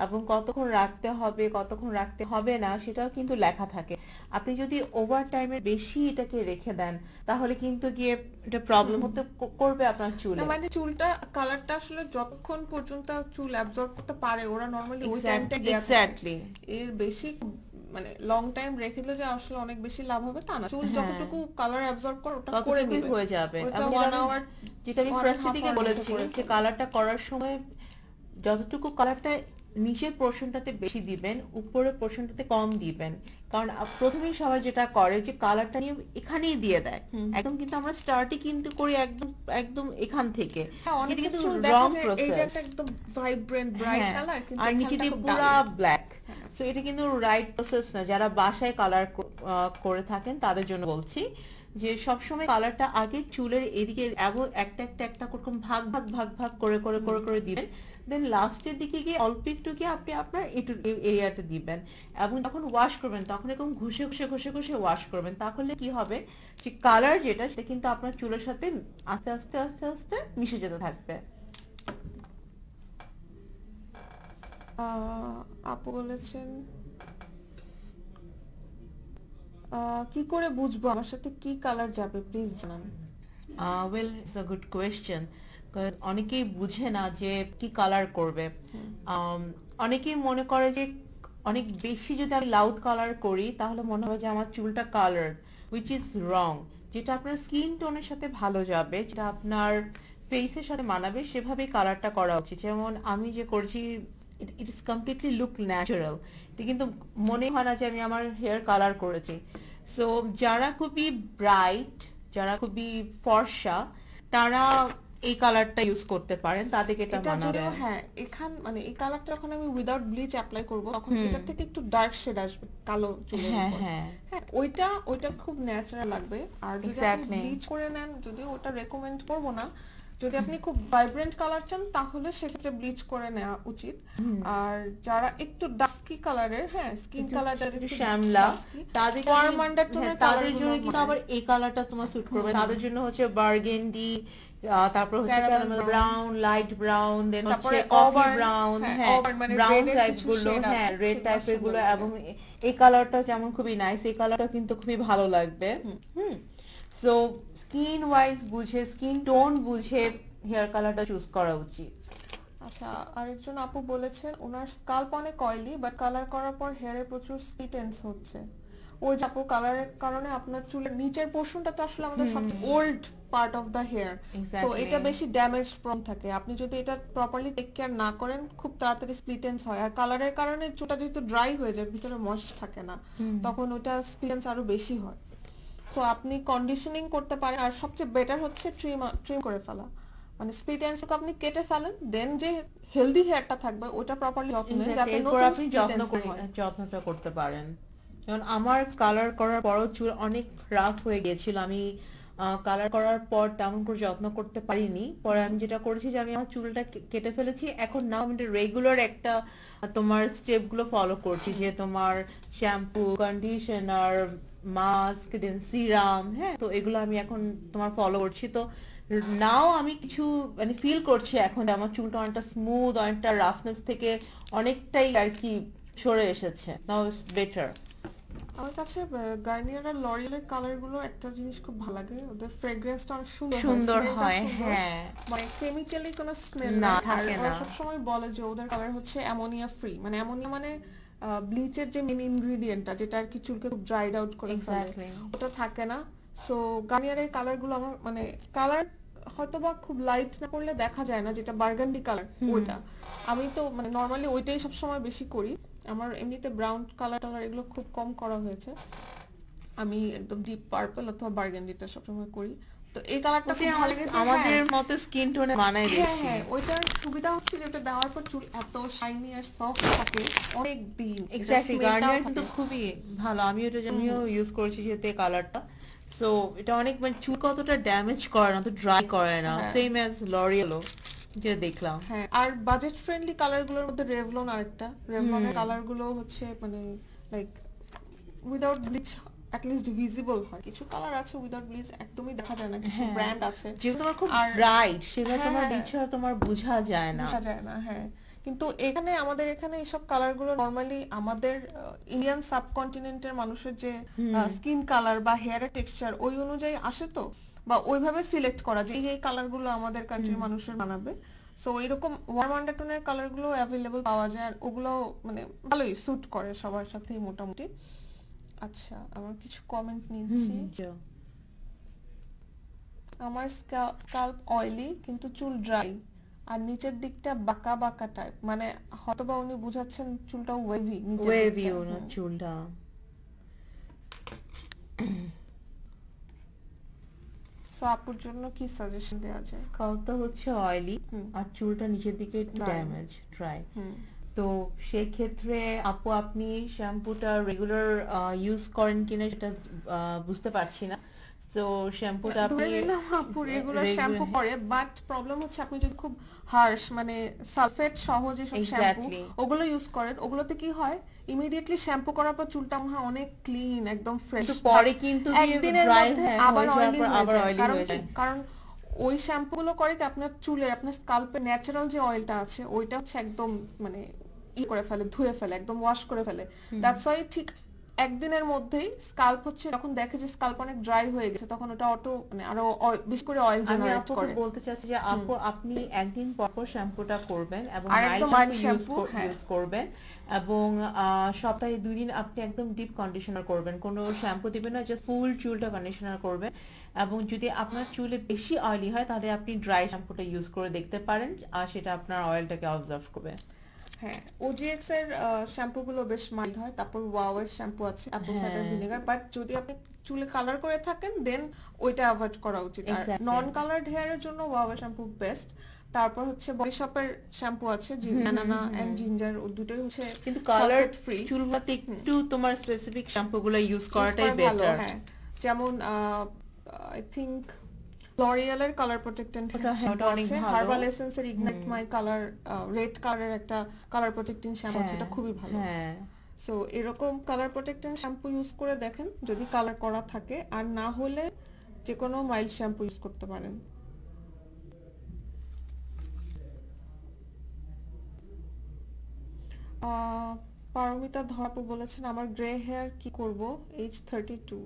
A: এবং কতক্ষণ রাখতে হবে কতক্ষণ রাখতে হবে না সেটাও কিন্তু লেখা থাকে। আপনি যদি ওভার টাইমের বেশি এটাকে রেখে দেন তাহলে কিন্তু গিয়ে এটা প্রবলেম হতে করবে আপনার চুলে।
B: না মানে চুলটা কালারটা আসলে যতক্ষণ পর্যন্ত চুল অ্যাবজর্ব করতে পারে ওরা নরমালি ওই টাইমটা দেয়া থাকে।
A: এক্স্যাক্টলি।
B: এর বেশি মানে লং টাইম রেখে দিলে যে আসলে অনেক বেশি লাভ হবে তা না। চুল
A: হ্যাঁ।
B: যতটুকু কালার অ্যাবজর্ব করে ওটা করে
A: ততটুকুই
B: নেবে,
A: হয়ে যাবে।
B: ওটা
A: এবং
B: 1 আওয়ার
A: যেটা আমি
B: 1.5
A: ফার্স্টের দিকে
B: hour
A: বলেছি
B: করে
A: যে
B: ফেলবে।
A: কালারটা করার সময় যতটুকু কালারটা নিচের পোর্শনটাতে বেশি দিবেন উপরের পোর্শনটাতে কম দিবেন। কারণ প্রথমেই সবাই যেটা করে যে কালারটা নিয়ে এখানেই দিয়ে দেয় একদম, কিন্তু আমরা স্টার্টই কিন্তু করি একদম একদম এখান থেকে,
B: হ্যাঁ, অনেক
A: যেটা কিন্তু
B: চুল দেখা
A: রং
B: যায় এই যে
A: প্রসেস।
B: একটা একদম ভাইব্রেন্ট ব্রাইট কালার, কিন্তু
A: আর নিচে
B: এখানটা
A: দিয়ে
B: খুব
A: পুরা
B: dull।
A: ব্ল্যাক। সো এটা কিন্তু রাইট প্রসেস না। যারা বাসায় কালার করে থাকেন তাদের জন্য বলছি যে সবসময় কালারটা আগে চুলের এদিকে এবং একটা একটা একটা করকম ভাগ ভাগ ভাগ ভাগ করে করে করে করে দিবেন, দেন লাস্টের দিকে গিয়ে অল্প একটু গিয়ে আপনি আপনার এরিয়াতে দিবেন এবং যখন ওয়াশ করবেন তখন এরকম ঘষে ঘষে ঘষে ঘষে ওয়াশ করবেন। তাহলে কি হবে যে কালার যেটা সেটা কিন্তু আপনার চুলের সাথে আস্তে আস্তে আস্তে আস্তে মিশে যেতে থাকবে।
B: আপু বলেছেন কি করে বুঝবো আমার সাথে কি কালার যাবে, প্লিজ জানান।
A: Well it's a good question. অনেকেই বুঝে না যে কি কালার করবে। অনেকেই মনে করে যে অনেক বেশি যদি আমি লাউড কালার করি তাহলে মনে হবে যে আমার চুলটা কালার, উইচ ইজ রং। যেটা আপনার স্কিন টোনের সাথে ভালো যাবে, যেটা আপনার ফেসের সাথে মানাবে সেভাবেই কালারটা করা উচিত। যেমন আমি যে করছি it is completely look natural. এটা কিন্তু মনে হয় না যে আমি আমার হেয়ার কালার করেছি। সো যারা খুবই ব্রাইট, যারা খুবই ফর্সা তারা এই কালারটা ইউজ করতে পারেন, তাদেরকে এটা
B: এটা
A: মানাবে।
B: যদিও হ্যাঁ মানে এই কালারটা যখন আমি উইদাউট ব্লিচ অ্যাপ্লাই করব তখন এটা থেকে একটু ডার্ক শেড আসবে কালো চুলের
A: হ্যাঁ
B: উপর।
A: হ্যাঁ
B: হ্যাঁ ওইটা খুব ন্যাচারাল লাগবে। আর যদি আপনি
A: Exactly.
B: ব্লিচ করে নেন, যদিও ওটা রেকমেন্ড করব না, যদি আপনি খুব ভাইব্রেন্ট কালার চান তাহলে সেক্ষেত্রে ব্লিচ করে নেওয়া উচিত। আর যারা একটু ডাস্কি কালারের, হ্যাঁ স্কিন কালার যাদের একটু
A: শ্যামলা
B: dusky,
A: তাদের
B: warm undertone এর
A: তাদের
B: colour
A: জন্য
B: গুলো
A: কিন্তু
B: মানে।
A: আবার এই কালারটা তোমার স্যুট করবে। তাদের জন্য হচ্ছে বার্গেন্ডি, তারপর হচ্ছে
B: Caramel
A: caramel
B: brown,
A: brown, light brown, then হচ্ছে
B: তারপরে
A: কফি
B: auburn,
A: ব্রাউন,
B: হ্যাঁ,
A: হ্যাঁ
B: auburn মানে
A: ব্রাউন
B: red এর
A: টাইপ
B: কিছু
A: গুলো,
B: shade
A: হ্যাঁ
B: আছে,
A: রেড
B: সেগুলো
A: টাইপের গুলো।
B: সুন্দর
A: এবং
B: লাগে।
A: এই কালারটা যেমন খুবই নাইস, এই কালারটা কিন্তু খুবই ভালো লাগবে। সো স্কিন ওয়াইজ বুঝে, স্কিন টোন বুঝে হেয়ার কালারটা চুজ করা উচিত।
B: আচ্ছা, আরেকজন আপু বলেছেন ওনার স্কাল্প অনেক অয়েলি বাট কালার করার পর হেয়ারে প্রচুর স্প্লিটেন্স হচ্ছে। ওই যে আপু কালারের কারণে আপনার চুলের নিচের পোর্শনটা তো আসলে আমাদের সবচেয়ে old part of the hair, so
A: Exactly.
B: এটা বেশি ড্যামেজ প্রন থাকে। আপনি যদি এটা প্রপারলি টেক কেয়ার না করেন খুব তাড়াতাড়ি স্প্লিটেন্স হয়। আর কালারের কারণে চুলটা যেহেতু ড্রাই হয়ে যায়, ভিতরে ময়েশ্চার থাকে না, তখন ওটা স্প্লিটেন্স আরো বেশি হয়। সো আপনি কন্ডিশনিং করতে পারেন, আর সবচেয়ে বেটার হচ্ছে ট্রিম করে ফেলা, মানে স্প্লিট এন্ডসকে আপনি কেটে ফেলেন, দেন যে হেলদি হেয়ারটা থাকবে ওটা প্রপারলি যত্ন নেন যাতে
A: এরপর
B: নতুন
A: আপনি
B: split ends না হয়।
A: যত্নটা করতে পারেন। যেমন আমার কালার করার পরও চুল অনেক রাফ হয়ে গিয়েছিল, আমি কালার করার পর তেমন করে যত্ন করতে পারিনি। পরে আমি যেটা করেছি যে আমি আমার চুলটা কেটে ফেলেছি। এখন না আমি রেগুলার একটা তোমার স্টেপ গুলো ফলো করছি, যে তোমার শ্যাম্পু, কন্ডিশনার, মাস্ক, দেন সিরাম, হ্যাঁ তো এগুলো আমি এখন তোমার ফলো করছি। তো নাও আমি কিছু মানে ফিল করছি এখন যে আমার চুলটা অনেকটা স্মুথ, অনেকটা রাফনেস থেকে অনেকটাই আর কি সরে এসেছে। Now it's better.
B: আমার কাছে গার্নিয়ার আর লরিয়ালের কালার গুলো একটা জিনিস খুব ভালো লাগে, ওদের ফ্রেগ্রেন্সটা অনেক সুন্দর
A: সুন্দর
B: স্মেলটা
A: হয়,
B: সুন্দর,
A: হ্যাঁ।
B: মানে কেমিক্যালি কোনো স্মেল
A: না,
B: আর
A: থাকে
B: ওরা
A: না।
B: সবসময় বলে যে ওদের কালার হচ্ছে অ্যামোনিয়া ফ্রি, মানে অ্যামোনিয়া মানে ব্লিচের যে মেন ইনগ্রেডিয়েন্টটা যেটা আর কি চুলকে খুব ড্রাইড আউট করে ফেলে,
A: এক্স্যাক্টলি।
B: ওটা থাকে না। সো গার্নিয়ারের কালার গুলো আমার মানে কালার হয়তোবা খুব লাইট না করলে দেখা যায় না, যেটা বার্গান্ডি কালার ওইটা আমি তো মানে নর্মালি ওইটাই সবসময় বেশি করি। আমার এমনিতে ব্রাউন কালার টালার এগুলো খুব কম করা হয়েছে, আমি একদম ডিপ পার্পল অথবা বার্গান্ডিটা সবসময় করি। তো এই কালারটা খুব ভালো লেগেছে,
A: আমাদের মতো স্কিন টোনে মানায়
B: হ্যাঁ
A: বেশি।
B: হ্যাঁ ওইটার সুবিধা হচ্ছে যে ওটা দেওয়ার পর চুল এত শাইনি আর সফট থাকে অনেক দিন।
A: এক্স্যাক্টলি, গার্নিয়ার কিন্তু খুবই ভালো, আমিও ইউজ করেছি যেহেতু এই কালারটা। সো এটা অনেক মানে চুল কতটা ড্যামেজ করে না, তো ড্রাই করে না,
B: হ্যাঁ।
A: সেম অ্যাজ লরিয়ালও যে দেখলাম।
B: হ্যাঁ, আর বাজেট ফ্রেন্ডলি কালারগুলোর মধ্যে রেভলন আরেকটা, রেভলনের কালারগুলো হচ্ছে মানে like without bleach at least visible হয়। কিছু কালার আছে উইদাউট ব্লিচ একদমই দেখা যায় না, কিছু ব্র্যান্ড আছে
A: যেগুলো তোমার খুব
B: আর
A: ব্রাইট, সেগুলো
B: হ্যাঁ,
A: তোমার
B: হ্যাঁ,
A: দিচ্ছে তোমার বোঝা যায় না।
B: বোঝা যায় না। হ্যাঁ, কিন্তু এখানে আমাদের এখানে এইসব কালারগুলো নরমালি আমাদের ইন্ডিয়ান সাবকন্টিনেন্টের মানুষের যে স্কিন কালার বা হেয়ারের টেক্সচার ওই অনুযায়ী আসে, তো বা ওইভাবে সিলেক্ট করা যে এই কালারগুলো আমাদের কান্ট্রির মানুষের মানাবে। সো এরকম ওয়ার্ম আন্ডারটোনের কালারগুলো অ্যাভেলেবল পাওয়া যায় আর ওগুলো মানে ভালোই স্যুট করে সবার সাথেই মোটামুটি। আচ্ছা, আমার কিছু কমেন্ট নিচ্ছি। আমার স্কাল্প অয়েলি কিন্তু চুল ড্রাই আর নিচের দিকটা বাঁকা বাঁকা টাইপ, মানে হয়তোবা উনি বুঝাচ্ছেন চুলটা ওয়েভি, নিচের
A: ওয়েভি
B: দিকটা।
A: ওনার চুলটা।
B: সো আপুর জন্য কি সাজেশন দেওয়া যায়?
A: স্কাল্পটা হচ্ছে অয়েলি আর চুলটা নিচের দিকে একটু
B: Dry.
A: Damage, dry.
B: হুম,
A: তো সেই ক্ষেত্রে আপু আপনি শ্যাম্পুটা রেগুলার ইউজ করেন কিনা সেটা বুঝতে পারছি না। তো শ্যাম্পুটা আপনি
B: ধরে নিলাম আপু রেগুলার
A: regular-
B: শ্যাম্পু করে, বাট প্রবলেম হচ্ছে আপনি যদি খুব হার্শ মানে সালফেট সহ যে সব শ্যাম্পু
A: Exactly.
B: ওগুলো ইউজ করেন, ওগুলোতে কি হয় ইমিডিয়েটলি শ্যাম্পু করার পর চুলটা মনে হয় অনেক ক্লিন একদম ফ্রেশ,
A: কিন্তু পরে কিন্তু
B: একদিনের
A: dry
B: মধ্যে
A: হ্যাঁ,
B: আবার
A: হয়ে যাওয়ার
B: অয়েলি
A: পর
B: হয়ে
A: আবার
B: যায়।
A: oily
B: কারণ
A: হয়ে
B: কি,
A: যায়।
B: কারণ ওই শ্যাম্পুগুলো করে কি আপনার চুলের আপনার স্কাল্পে ন্যাচারাল যে অয়েলটা আছে ওইটা হচ্ছে একদম মানে করে ফেলে, ধুয়ে ফেলে, একদম ওয়াশ করে ফেলে। দ্যাটস ওয়াই ঠিক একদিনের মধ্যেই স্কাল্প হচ্ছে যখন দেখে যে স্কাল্প অনেক ড্রাই হয়ে গেছে তখন ওটা অটো মানে আরো বেশি করে অয়েল
A: আমি
B: জেনারেট
A: আপুকে
B: করে।
A: বলতে চাচ্ছি যে আপু আপনি একদিন পর পর শ্যাম্পুটা করবেন এবং
B: আর
A: মাইল্ড
B: একদম mild
A: শ্যাম্পু
B: shampoo, হ্যাঁ।
A: ইউজ করবেন এবং সপ্তাহে 2 দিন আপনি একদম ডিপ কন্ডিশনার করবেন, কোনো শ্যাম্পু দিবেন না, জাস্ট ফুল চুলটা কন্ডিশনার করবেন। এবং যদি আপনার চুলে বেশি অয়েলি হয় তাহলে আপনি ড্রাই শ্যাম্পুটা ইউজ করে দেখতে পারেন, আর সেটা আপনার অয়েলটাকে অবজার্ভ করবে।
B: হ্যাঁ, ওজিএক্স এর শ্যাম্পু গুলো বেশ মাইল্ড হয়, তারপর ওয়াও এর শ্যাম্পু আছে অ্যাপল সাইডার
A: হ্যাঁ।
B: ভিনেগার, বাট যদি আপনি চুলে কালার করে থাকেন দেন ওইটা অ্যাভয়েড করা উচিত। আর
A: Exactly.
B: নন কালারড হেয়ারের জন্য ওয়াও এর শ্যাম্পু বেস্ট। তারপর হচ্ছে বডি শপের শ্যাম্পু আছে ব্যানানা এন্ড জিঞ্জার, দুটোই হচ্ছে
A: কিন্তু কালার
B: ফ্রি।
A: চুলগুলোতে একটু তোমার স্পেসিফিক শ্যাম্পুগুলো ইউজ করাটাই বেটার।
B: হ্যাঁ, যেমন আই থিংক লরিয়ালের কালার প্রোটেক্টেন্ট
A: ওটা হ্যাঁ, ওটা অনেক ভালো।
B: হার্বাল এসেন্সের ইগনাইট মাই কালার রেড কালারের একটা কালার প্রোটেক্টিং শ্যাম্পু আছে, এটা খুবই ভালো।
A: হ্যাঁ,
B: সো এরকম কালার প্রোটেক্টেন্ট শ্যাম্পু ইউজ করে দেখেন যদি কালার করা থাকে, আর না হলে যে কোনো মাইল্ড শ্যাম্পু ইউজ করতে পারেন। পারমিতা ধরাপু বলেছেন আমার গ্রে হেয়ার কি করব, এজ 32।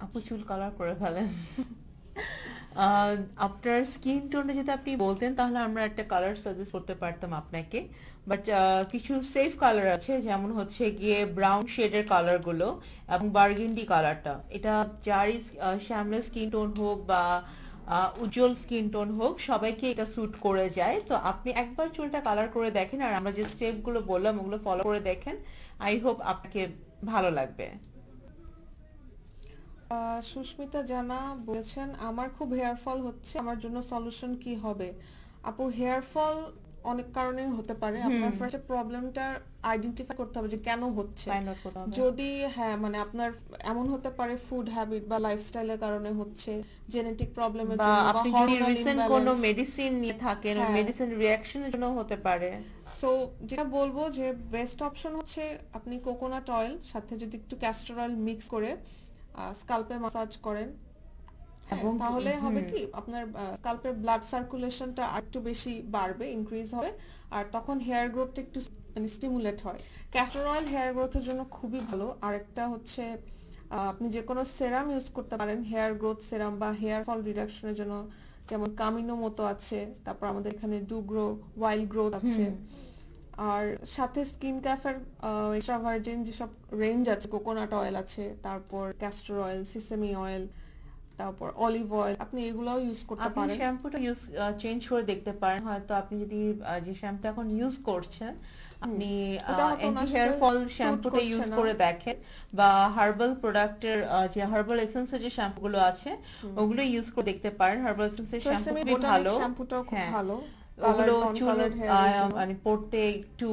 A: আপু চুল কালার করে ফেলেন। আপনার স্কিন টোনে যদি আপনি বলতেন তাহলে আমরা একটা কালার সাজেস্ট করতে পারতাম আপনাকে, বাট কিছু সেফ কালার আছে, যেমন হচ্ছে গিয়ে ব্রাউন শেডের কালারগুলো এবং বার্গেন্ডি কালারটা, এটা যারই শ্যামলা স্কিন টোন হোক বা উজ্জ্বল স্কিন টোন হোক সবাইকে এটা স্যুট করে যায়। তো আপনি একবার চুলটা কালার করে দেখেন আর আমরা যে স্টেপগুলো বললাম ওগুলো ফলো করে দেখেন, আই হোপ আপনাকে ভালো লাগবে।
B: সুস্মিতা জানা বলেছেন আমার খুব হেয়ার ফল হচ্ছে, আমার জন্য সলিউশন কি হবে? আপু, হেয়ার ফল অনেক কারণে হতে পারে, আপনার ফার্স্টে প্রবলেমটা আইডেন্টিফাই করতে হবে যে কেন হচ্ছে।
A: Find out করতে হবে।
B: যদি হ্যাঁ মানে আপনার এমন হতে পারে ফুড হ্যাবিট বা লাইফস্টাইলের কারণে হচ্ছে, জেনেটিক প্রবলেমের
A: বা
B: জন্য বা
A: আপনি যদি
B: হরমোনাল
A: রিসেন্ট কোনো
B: ইমব্যালেন্স।
A: মেডিসিন নিয়ে থাকেন ওই
B: হ্যাঁ।
A: মেডিসিন রিঅ্যাকশনের জন্য হতে পারে।
B: সো যেটা বলবো যে বেস্ট অপশন হচ্ছে আপনি কোকোনাট অয়েল সাথে যদি একটু ক্যাস্টর অয়েল মিক্স করে স্কাল্পে মাসাজ করেন,
A: এবং
B: তাহলে হবে কি আপনার স্কাল্পের ব্লাড সার্কুলেশনটা আরেকটু বেশি বাড়বে, ইনক্রিজ হবে, আর তখন হেয়ার গ্রোথটা একটু মানে স্টিমুলেট হয়। ক্যাস্টর অয়েল হেয়ার গ্রোথের জন্য খুবই ভালো। আরেকটা হচ্ছে আপনি যে কোনো সেরাম ইউজ করতে পারেন, হেয়ার গ্রোথ সেরাম বা হেয়ার ফল রিডাকশনের জন্য, যেমন কামিনো মতো আছে, তারপর আমাদের এখানে ডুগ্রো, ওয়াইল্ড গ্রোথ আছে। আর সাথে স্কিন ক্যাফের এক্সট্রা ভার্জিন যেসব রেঞ্জ আছে, কোকোনাট অয়েল আছে, তারপর ক্যাস্টর অয়েল, সিসেমি অয়েল, তারপর অলিভ অয়েল, আপনি এগুলোও ইউজ করতে
A: আপনি
B: পারেন।
A: শ্যাম্পুটা চেঞ্জ করে দেখতে পারেন। হয়তো আপনি যদি যে শ্যাম্পু এখন ইউজ করছেন আপনি
B: ওটা হয়তো
A: অ্যান্টি
B: ওনার
A: হেয়ার
B: সাথে
A: ফল
B: suit
A: শ্যাম্পুটা
B: করছে
A: ইউজ
B: না।
A: করে দেখেন, বা হার্বাল প্রোডাক্টের যে হার্বাল এসেন্সের যে শ্যাম্পুগুলো আছে ওগুলো ইউজ করে দেখতে পারেন। হার্বাল এসেন্সের শ্যাম্পু
B: ট্রেসেমি
A: খুবই
B: বোটানিক
A: ভালো।
B: শ্যাম্পুটাও খুব
A: হ্যাঁ,
B: ভালো,
A: ওগুলো
B: কালার নন
A: চুল
B: কালারড হেয়ারের জন্য,
A: মানে পড়তে একটু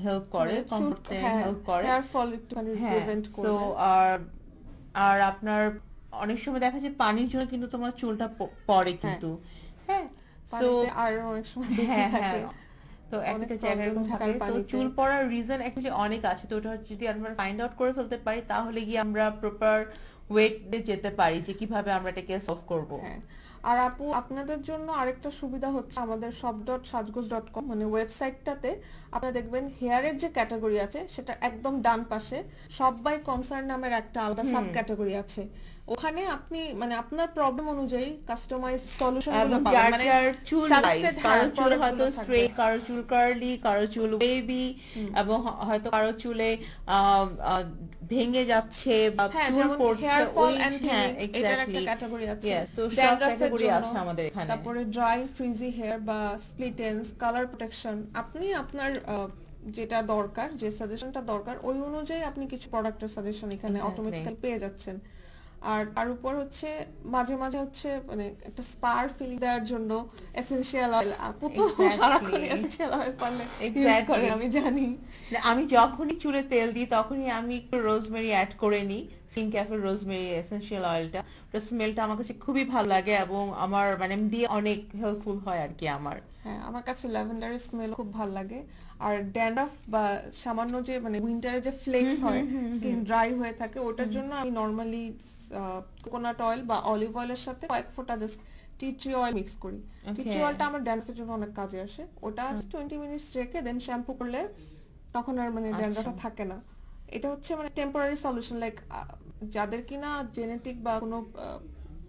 A: হেল্প করে,
B: মানে
A: কম
B: চুল,
A: পড়তে
B: হ্যাঁ,
A: হেল্প করে।
B: হেয়ার ফল একটুখানি
A: হ্যাঁ,
B: প্রিভেন্ট
A: সো
B: করবে।
A: আর আর আপনার অনেক সময় দেখা যায় পানির জন্য কিন্তু তোমার চুলটা পড়ে কিন্তু। হ্যাঁ, সো
B: পানিতে আয়রন অনেক সময় বেশি
A: হ্যাঁ
B: থাকে,
A: হ্যাঁ, তো
B: অনেক
A: একটা জায়গায়
B: প্রবলেম
A: এরকম
B: থাকে
A: থাকে। তো
B: পানিতে।
A: চুল পড়ার রিজন অ্যাকচুয়ালি অনেক আছে, তো ওটা যদি আমরা ফাইন্ড আউট করে ফেলতে পারি তাহলে গিয়ে আমরা প্রপার ওয়েট দিয়ে যেতে পারি যে কিভাবে আমরা এটাকে সলভ করব।
B: হ্যাঁ, আর আপু আপনাদের জন্য আরেকটা সুবিধা হচ্ছে আমাদের shop.sajgoj.com মানে ওয়েবসাইটটাতে আপনারা দেখবেন হেয়ারের যে ক্যাটাগরি আছে সেটা একদম ডান পাশে শপ বাই কনসার্ন নামের একটা আলাদা সাব ক্যাটাগরি আছে। ওখানে আপনি মানে আপনার প্রবলেম অনুযায়ী কাস্টমাইজ সলিউশনগুলো পাবেন,
A: যার
B: মানে
A: যার চুল
B: সাজেস্টেড,
A: কারো
B: হ্যাঁ,
A: চুল হয়তো
B: প্রোডাক্টগুলো থাকবে।
A: স্ট্রেট, কারো চুল কার্লি, কারো চুল ওয়েভি, এবং হয়তো কারো চুলে ভেঙে যাচ্ছে বা
B: হ্যাঁ,
A: চুল
B: যেমন
A: পড়ছে।
B: হেয়ার ফল
A: ওই
B: এন্ড
A: হ্যাঁ,
B: থিনিং এটার একটা
A: এক্স্যাক্টলি,
B: ক্যাটাগরি আছে,
A: ইয়েস, তো সব
B: ড্যান্ড্রাফের
A: ক্যাটাগরি
B: জন্য,
A: আছে আমাদের এখানে।
B: তারপরে ড্রাই ফ্রিজি হেয়ার বা স্প্লিট এন্ডস, কালার প্রোটেকশন, আপনি আপনার যেটা দরকার, যে সাজেশনটা দরকার ওই অনুযায়ী আপনি কিছু প্রোডাক্টের সাজেশন এখানে
A: Exactly.
B: অটোমেটিক্যালি পেয়ে যাচ্ছেন। আর তার উপর হচ্ছে মাঝে মাঝে হচ্ছে মানে একটা স্পার ফিলিং দেওয়ার জন্য এসেনশিয়াল অয়েল, আপু তো
A: Exactly.
B: সারাক্ষণ এসেনশিয়াল অয়েল পারলে ইউজ
A: Exactly.
B: করে আমি জানি।
A: না, আমি যখনই চুলে তেল দিই তখনই আমি একটু রোজমেরি অ্যাড করে নিই, স্কিন ক্যাফের রোজমেরি এসেনশিয়াল অয়েলটা। ওটার স্মেলটা আমার কাছে খুবই ভালো লাগে এবং আমার মানে দিয়ে অনেক হেল্পফুল হয় আর কি আমার।
B: হ্যাঁ, আমার কাছে ল্যাভেন্ডারের স্মেল খুব ভালো লাগে। আর ড্যান্ড্রাফ বা সামান্য যে মানে উইন্টারে যে ফ্লেক্স হয়, স্কিন ড্রাই হয়ে থাকে, ওটার জন্য আমি নর্মালি কোকোনাট অয়েল বা অলিভ অয়েলের সাথে কয়েক ফোঁটা just tea tree oil mix করি। টি ট্রি অয়েলটা আমার ড্যান্ড্রাফের জন্য অনেক কাজে আসে। ওটা 20 মিনিটস রেখে দেন শ্যাম্পু করলে তখন আর মানে ড্যান্ড্রাফটা থাকে না। এটা হচ্ছে মানে টেম্পোরারি সলিউশন, লাইক যাদের কিনা জেনেটিক বা কোনো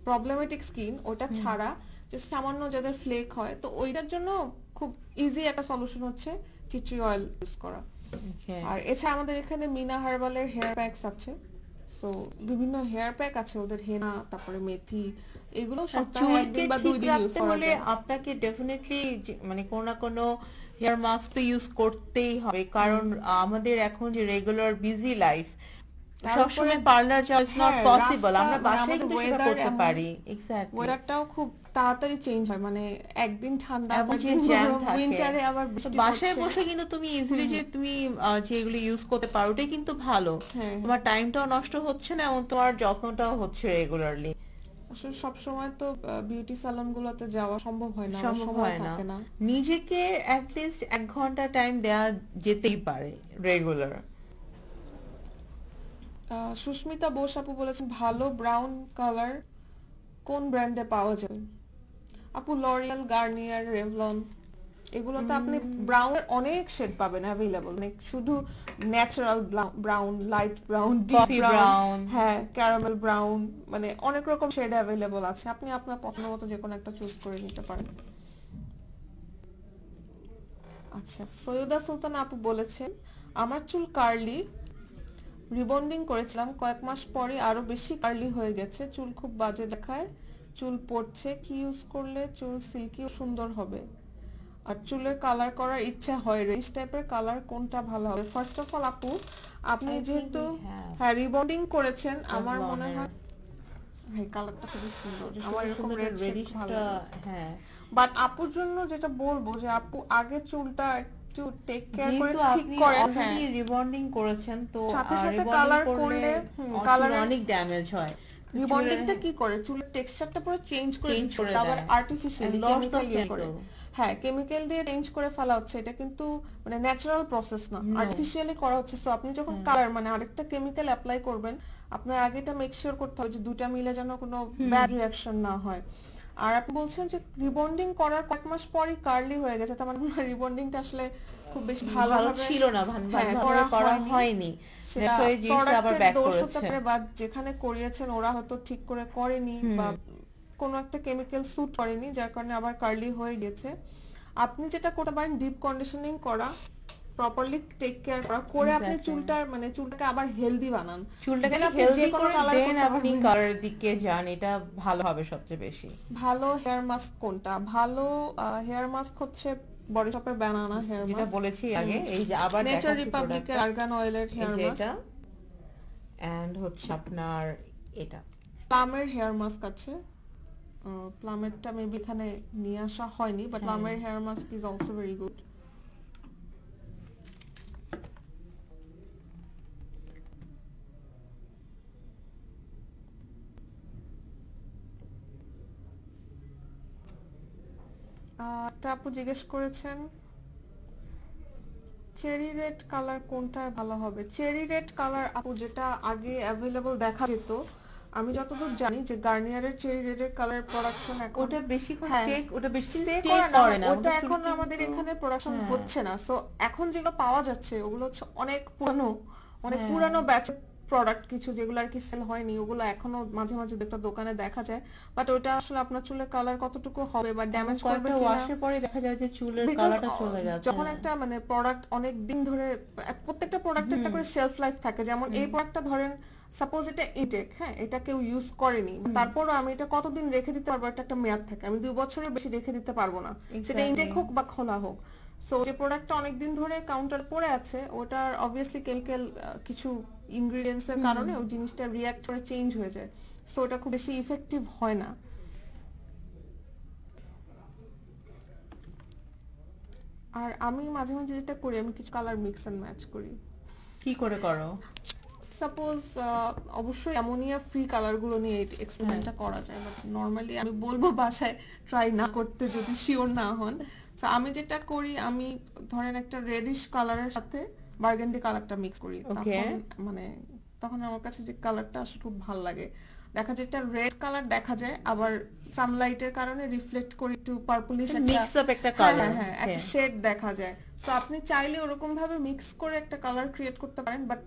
B: প্রবলেমেটিক স্কিন, ওটা ছাড়া যে সামান্য যাদের ফ্লেক হয়, তো ওইটার জন্য খুব ইজি একটা সলিউশন হচ্ছে টি ট্রি অয়েল ইউজ করা।
A: Okay.
B: আর এছাড়া আমাদের এখানে মিনা হার্বালের হেয়ার প্যাকস আছে, সো বিভিন্ন হেয়ার প্যাক আছে ওদের, হেনা, তারপরে মেথি, এগুলো সপ্তাহে
A: চুলকে
B: একদিন বা
A: ঠিক
B: 2 দিন ইউজ
A: রাখতে
B: করা
A: হলে
B: যায়।
A: আপনাকে ডেফিনেটলি মানে কোনো না কোনো হেয়ার মাস্ক তো ইউজ করতেই হবে, কারণ আমাদের এখন যে রেগুলার বিজি লাইফ, সবসময় পার্লার যাওয়া ইজ নট
B: হ্যাঁ,
A: পসিবল।
B: রাস্তা
A: আমরা
B: মানে
A: বাসায়
B: আমাদের
A: কিন্তু সেটা
B: weather
A: করতে
B: এমন,
A: পারি। এক্স্যাক্টলি,
B: ওয়েদারটাও খুব তাড়াতাড়ি চেঞ্জ হয়, মানে একদিন ঠান্ডা,
A: এবং যে
B: একদিন
A: জ্যাম
B: গরম,
A: থাকে,
B: উইন্টারে আবার
A: তো
B: বৃষ্টি
A: বাসায়
B: পড়ছে।
A: বসে কিন্তু তুমি ইজিলি যে তুমি যেগুলো ইউজ করতে পারো ওটাই কিন্তু ভালো।
B: হ্যাঁ,
A: তোমার টাইমটাও নষ্ট হচ্ছে না এবং তোমার যত্নটাও হচ্ছে রেগুলারলি।
B: আসলে সব সময় তো বিউটি সালন গুলোতে যাওয়া সম্ভব হয় না, আমার
A: সম্ভব
B: সময়
A: হয় না।
B: থাকে না।
A: নিজেকে অ্যাটলিস্ট 1 ঘন্টা টাইম দেওয়া যেতেই পারে রেগুলার।
B: সুস্মিতা বোস আপু বলেছেন ভালো ব্রাউন কালার কোন ব্র্যান্ডে পাওয়া যাবে? আপু লরিয়াল, গার্নিয়ার, রেভলন, এগুলোতে আপনি ব্রাউনের অনেক শেড পাবেন অ্যাভেলেবল, মানে শুধু natural brown, light brown, deep
A: Coffee
B: brown,
A: brown.
B: হ্যাঁ, ক্যারামেল ব্রাউন, মানে অনেক রকম শেড অ্যাভেলেবল আছে, আপনি আপনার পছন্দ মতো যে কোনো একটা চুজ করে নিতে পারেন। আচ্ছা, সৈয়দা সুলতান আপু বলেছেন আমার চুল কার্লি, রিবন্ডিং করেছিলাম, কয়েক মাস পরে আরো বেশি কার্লি হয়ে গেছে, চুল খুব বাজে দেখায়, চুল পড়ছে, কি ইউজ করলে চুল সিল্কি ও সুন্দর হবে? আর চুলের কালার করার ইচ্ছা হয়, রেঞ্জ টাইপের কালার কোনটা ভালো হবে? ফার্স্ট অফ অল আপু, আপনি
A: I think
B: যেহেতু
A: we have
B: হ্যাঁ রিবন্ডিং করেছেন, আমার
A: Revlon
B: মনে
A: এর
B: হয় এই কালারটা খুবই সুন্দর, আমার এরকম
A: সুন্দর
B: রেড শেড
A: reddish
B: ভালো
A: টা,
B: লাগে।
A: হ্যাঁ।
B: বাট আপুর জন্য যেটা বলবো যে আপু আগে চুলটা একটু টেক কেয়ার করে
A: যেহেতু
B: ঠিক
A: আপনি
B: করেন, হ্যাঁ,
A: অলরেডি রিবন্ডিং করেছেন, তো
B: সাথে সাথে
A: rebonding
B: কালার
A: করলে
B: করলে
A: চুলে
B: কালারের
A: অনেক ড্যামেজ হয়।
B: রিবন্ডিংটা কি করে চুলের টেক্সচারটা পুরো চেঞ্জ করে
A: Change
B: দিচ্ছে,
A: করে
B: ওটা আবার
A: দেয়।
B: Artificially
A: And lots
B: chemical
A: of
B: use করে।
A: chemical.
B: হ্যাঁ, কেমিক্যাল দিয়ে চেঞ্জ করে ফেলা হচ্ছে, এটা কিন্তু মানে ন্যাচারাল প্রসেস না,
A: No.
B: আর্টিফিশিয়ালি করা হচ্ছে। সো আপনি যখন কালার মানে আরেকটা কেমিক্যাল অ্যাপ্লাই করবেন, আপনার আগে এটা মেক শিওর করতে হবে যে দুটা মিলে যেন কোনো ব্যাড রিঅ্যাকশন না হয়। আর আপনি বলছেন যে রিবন্ডিং করার কয়েক মাস পরই কার্লি হয়ে গেছে, তার মানে রিবন্ডিংটা আসলে খুব বেশি
A: ভালো
B: ভালোভাবে
A: ছিল না,
B: হ্যাঁ,
A: ভালোভাবে করা হয়নি।
B: সেটা
A: That's why জিনিসটা আবার
B: প্রোডাক্টের
A: ব্যাক
B: দোষ হতে
A: করেছে।
B: পারে, বা যেখানে করিয়েছেন ওরা হয়তো ঠিক করে করেনি, বা কোনো একটা কেমিক্যাল স্যুট করেনি, যার কারণে আবার কার্লি হয়ে গেছে। আপনি যেটা করতে পারেন ডিপ কন্ডিশনিং করা, প্রপারলি টেক কেয়ার করা, করে আপনি চুলটাকে আবার হেলদি বানান।
A: চুলটাকে
B: Then আপনি
A: হেলদি
B: যে কোনো
A: করে
B: colour
A: দেন,
B: করতে
A: আপনি
B: পারবেন।
A: কালারের দিকে যান, এটা ভালো হবে সবচেয়ে বেশি।
B: ভালো হেয়ার মাস্ক কোনটা? ভালো হেয়ার মাস্ক হচ্ছে বডি শপের বানানা হেয়ার
A: যেটা
B: মাস্ক,
A: বলেছি আগে, এই যে আবার
B: নেচার
A: দেখাচ্ছি
B: রিপাবলিকের
A: প্রোডাক্টটা,
B: আর্গান অয়েলের
A: এই
B: হেয়ার
A: যে
B: মাস্ক।
A: এটা এন্ড হচ্ছে আপনার এটা।
B: প্লামের হেয়ার মাস্ক আছে, প্লামেরটা মেবি এখানে নিয়ে আসা হয়নি, বাট প্লামের hair mask is also very good. একটা আপু জিজ্ঞেস করেছেন চেরি রেড কালার কোনটা ভালো হবে। চেরি রেড কালার আপু যেটা আগে অ্যাভেলেবল দেখা যেত, আমি যতদূর জানি যে গার্নিয়ারের চেরি রেডের কালার প্রোডাকশন এখন
A: ওটা বেশিক্ষণ
B: হ্যাঁ,
A: স্টে, ওটা বেশি
B: stay
A: স্টে
B: করে না,
A: করে না,
B: ওটা
A: আমাদের
B: এখন
A: চুল
B: আমাদের
A: কিন্তু-
B: এখানে প্রোডাকশন
A: হ্যাঁ।
B: হচ্ছে না। সো এখন যেগুলো পাওয়া যাচ্ছে ওগুলো হচ্ছে অনেক পুরানো, অনেক
A: হ্যাঁ।
B: পুরানো ব্যাচের প্রোডাক্ট, কিছু যেগুলো আর কি সেল হয়নি, ওগুলো এখনো মাঝে মাঝে একটা দোকানে দেখা যায়, বাট ওটা আসলে আপনার চুলের কালার কতটুকু হবে বা ড্যামেজ করবে
A: কয়েকটা
B: কিনা,
A: ওয়াশের পরে দেখা যায় যে চুলের
B: Because,
A: কালারটা চলে গেছে।
B: যখন একটা মানে প্রোডাক্ট অনেক দিন ধরে, প্রত্যেকটা প্রোডাক্টের একটা করে শেলফ লাইফ থাকে, যেমন এই প্রোডাক্টটা ধরেন সাপোজ এটা ইনটেক, হ্যাঁ এটা কেউ ইউজ করেনি, তারপরও আমি এটা কতদিন রেখে দিতে পারবো, এটা একটা মেয়াদ থাকে, আমি 2 বছরের বেশি রেখে দিতে পারবো না, সেটা
A: Exactly.
B: ইনটেক হোক বা খোলা হোক। সো যে প্রোডাক্টটা অনেকদিন ধরে কাউন্টার পড়ে আছে, ওটার অবভিয়াসলি কেমিক্যাল কিছু ইনগ্রেডিয়েন্টস এর কারণে ওই জিনিসটা রিঅ্যাক্ট করে চেঞ্জ হয়ে যায়, সো ওটা খুব বেশি ইফেক্টিভ হয় না। আর আমি মাঝে মাঝে যেটা করি, আমি কিছু কালার মিক্স এন্ড ম্যাচ করি।
A: কি করে করো?
B: সাপোজ অবশ্যই অ্যামোনিয়া ফ্রি কালারগুলো নিয়ে এক্সপেরিমেন্টটা করা যায়, বাট নর্মালি আমি বলবো বাসায় ট্রাই না করতে যদি শিওর না হন। সো আমি যেটা করি, আমি ধরেন একটা রেডিশ কালারের সাথে বার্গেন্ডি কালারটা মিক্স করি,
A: Okay.
B: তখন আমার কাছে যে কালারটা আসলে খুব ভালো লাগে, দেখা যায় একটা রেড কালার দেখা যায়, আবার সানলাইটের কারণে রিফ্লেক্ট করে একটু পার্পলিশ
A: মিক্স আপ একটা কালার।
B: হ্যাঁ একটা শেড দেখা যায়। সো আপনি চাইলে ওরকম ভাবে মিক্স করে একটা কালার ক্রিয়েট করতে পারেন, বাট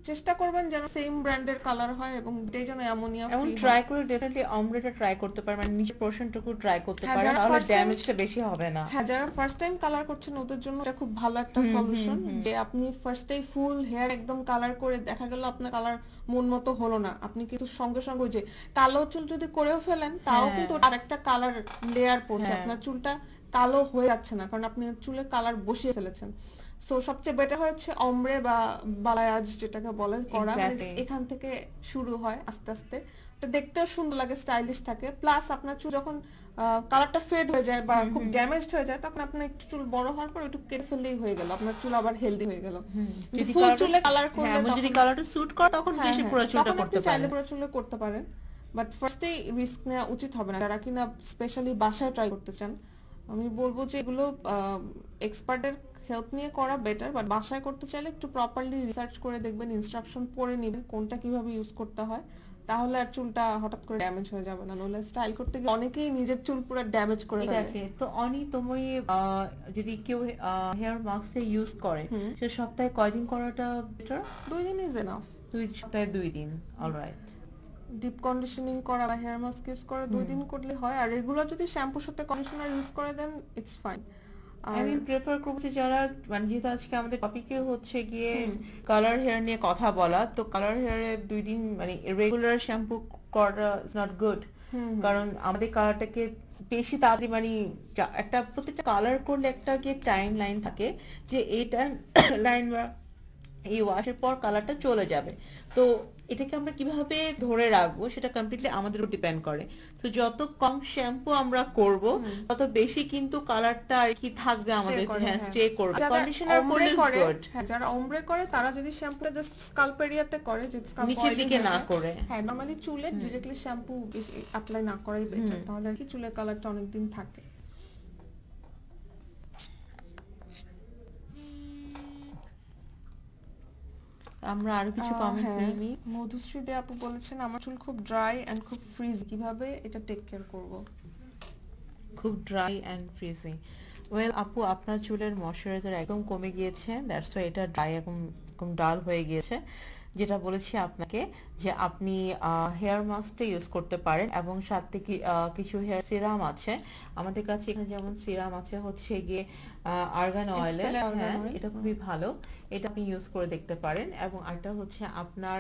B: চেষ্টা করবেন যেন সেম ব্র্যান্ডের কালার হয় এবং এটাই যেন অ্যামোনিয়া
A: এবং
B: ফ্রি
A: ট্রাই করে ডেফিনেটলি অমলেটা ট্রাই করতে পারেন, মানে নিচের পোরশনটুকু ট্রাই করতে
B: হ্যাঁ,
A: পারেন,
B: যারা
A: তাহলে
B: first time-
A: ড্যামেজটা বেশি হবে না।
B: হ্যাঁ, যারা ফার্স্ট টাইম কালার করছেন ওদের জন্য এটা খুব ভালো একটা সলিউশন, যে আপনি ফার্স্টেই ফুল হেয়ার একদম কালার করে দেখা গেল আপনার কালার মন মতো হলো না, আপনি কিন্তু সঙ্গে সঙ্গে ওই যে কালো চুল যদি করেও ফেলেন তাও
A: হ্যাঁ।
B: কিন্তু আরেকটা কালার লেয়ার পড়ছে,
A: হ্যাঁ।
B: আপনার চুলটা কালো হয়ে যাচ্ছে না, কারণ আপনি চুলের কালার বসিয়ে ফেলেছেন। সো সবচেয়ে বেটার হচ্ছে অমব্রে বা বালায়াজ যেটাকে বলে করা, মানে
A: Exactly.
B: এখান থেকে শুরু হয় আস্তে আস্তে, তো দেখতেও সুন্দর লাগে, স্টাইলিশ থাকে, প্লাস আপনার চুল যখন কালারটা ফেড হয়ে যায় বা খুব ড্যামেজড হয়ে যায়, তখন আপনার একটু চুল বড় হওয়ার পর একটু কেটে ফেললেই হয়ে গেল, আপনার চুল আবার হেলদি হয়ে গেল।
A: যদি
B: ফুল
A: colourটা-
B: চুলে কালার
A: হ্যাঁ,
B: করলে
A: এমন যদি
B: তখন-
A: কালারটা স্যুট করে তখন
B: হ্যাঁ,
A: বেশি
B: হ্যাঁ,
A: পুরো চুলটা
B: তখন আপনি
A: করতে
B: চাইলে
A: পারেন।
B: পুরো চুলে করতে পারেন, বাট ফার্স্টেই রিস্ক নেওয়া উচিত হবে না যারা কিনা স্পেশালি বাসায় ট্রাই করতে চান। আমি বলবো যে এগুলো এক্সপার্টের হেল্প নিয়ে করা বেটার, বাট বাসায় করতে চাইলে একটু প্রপারলি রিসার্চ করে দেখবেন, ইনস্ট্রাকশন পড়ে নেবেন কোনটা কিভাবে ইউজ করতে হয়, তাহলে আর চুলটা হঠাৎ করে ড্যামেজ হয়ে যাবে না, নইলে স্টাইল করতে গিয়ে অনেকেই নিজের চুল পুরো ড্যামেজ করে ফেলে।
A: Exactly. তো অনি তুমি যদি কেউ হেয়ার মাস্ক ইউজ করে, সে সপ্তাহে কয়দিন করাটা বেটার?
B: 2 দিন ইজ এনাফ।
A: 2 দিন, অলরাইট।
B: ডিপ কন্ডিশনিং করা বা হেয়ার মাস্ক ইউজ করা 2 দিন করলে হয়, আর রেগুলার যদি শ্যাম্পুর সাথে কন্ডিশনার ইউজ করে দেন ইটস ফাইন।
A: আমি প্রেফার করবো যে যারা, মানে যেহেতু আজকে আমাদের টপিকে হচ্ছে গিয়ে কালার হেয়ার নিয়ে কথা বলা, তো কালার হেয়ারে 2 দিন মানে রেগুলার শ্যাম্পু করা ইজ নট গুড, কারণ আমাদের কালারটাকে বেশি তাড়াতাড়ি মানে একটা প্রত্যেকটা কালার করলে একটা গিয়ে টাইম লাইন থাকে যে এই টাইম লাইন বা এই ওয়াশের পর কালারটা চলে যাবে, তো এটাকে আমরা কিভাবে ধরে রাখবো সেটা কমপ্লিটলি আমাদের উপর ডিপেন্ড করে। তো যত কম শ্যাম্পু আমরা করব তত বেশি কিন্তু কালারটা আর কি থাকবে আমাদের, হ্যাঁ স্টে করবে। কন্ডিশনার করলে গুড,
B: যারা ombre করে তারা যদি শ্যাম্পুটা জাস্ট স্কাল্প এরিয়াতে করে, যে স্কাল্প
A: নিচের দিকে না করে,
B: হ্যাঁ নরমালি চুলে ডাইরেক্টলি শ্যাম্পু অ্যাপ্লাই না করাই বেটার, তাহলে আর কি চুলের কালারটা অনেক দিন থাকে।
A: আমরা আরো কিছু কমেন্ট নিয়ে নিই।
B: মধুশ্রী দে আপু বলেছেন আমার চুল খুব ড্রাই এন্ড খুব ফ্রিজ, কিভাবে এটা টেক কেয়ার করব?
A: খুব ড্রাই এন্ড ফ্রিজি, ওয়েল আপু আপনার চুলের ময়শ্চারাইজার একদম কমে গিয়েছে, দ্যাটস ওয়াই এটা ড্রাই একদম ডাল হয়ে গিয়েছে। যেটা বলেছি আপনাকে যে আপনি হেয়ার মাস্কটা ইউজ করতে পারেন, এবং সাথে কিছু হেয়ার সিরাম আছে আমাদের কাছে এখানে, যেমন সিরাম আছে হচ্ছে গিয়ে আর্গান অয়েলের, হ্যাঁ এটা খুবই ভালো, এটা আপনি ইউজ করে দেখতে পারেন। এবং আরেকটা হচ্ছে আপনার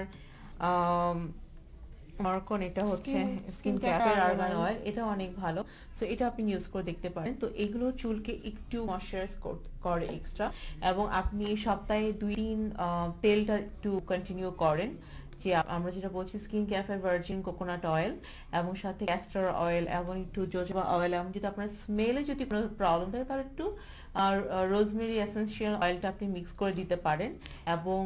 A: মার্কন, এটা হচ্ছে স্কিন ক্যাফের আর্গান অয়েল, এটা অনেক ভালো, সো এটা আপনি ইউজ করে দেখতে পারেন। তো এগুলো চুলকে একটু ময়শ্চারাইজ করে এক্সট্রা, এবং আপনি সপ্তাহে 2-3 তেলটা একটু কন্টিনিউ করেন, যে আমরা যেটা বলছি skin cafe virgin coconut oil, এবং সাথে ক্যাস্টর অয়েল এবং একটু জোজোবা অয়েল, এবং যদি আপনার স্মেলে যদি কোনো প্রবলেম থাকে তাহলে একটু রোজমেরি এসেনশিয়াল অয়েলটা আপনি মিক্স করে দিতে পারেন। এবং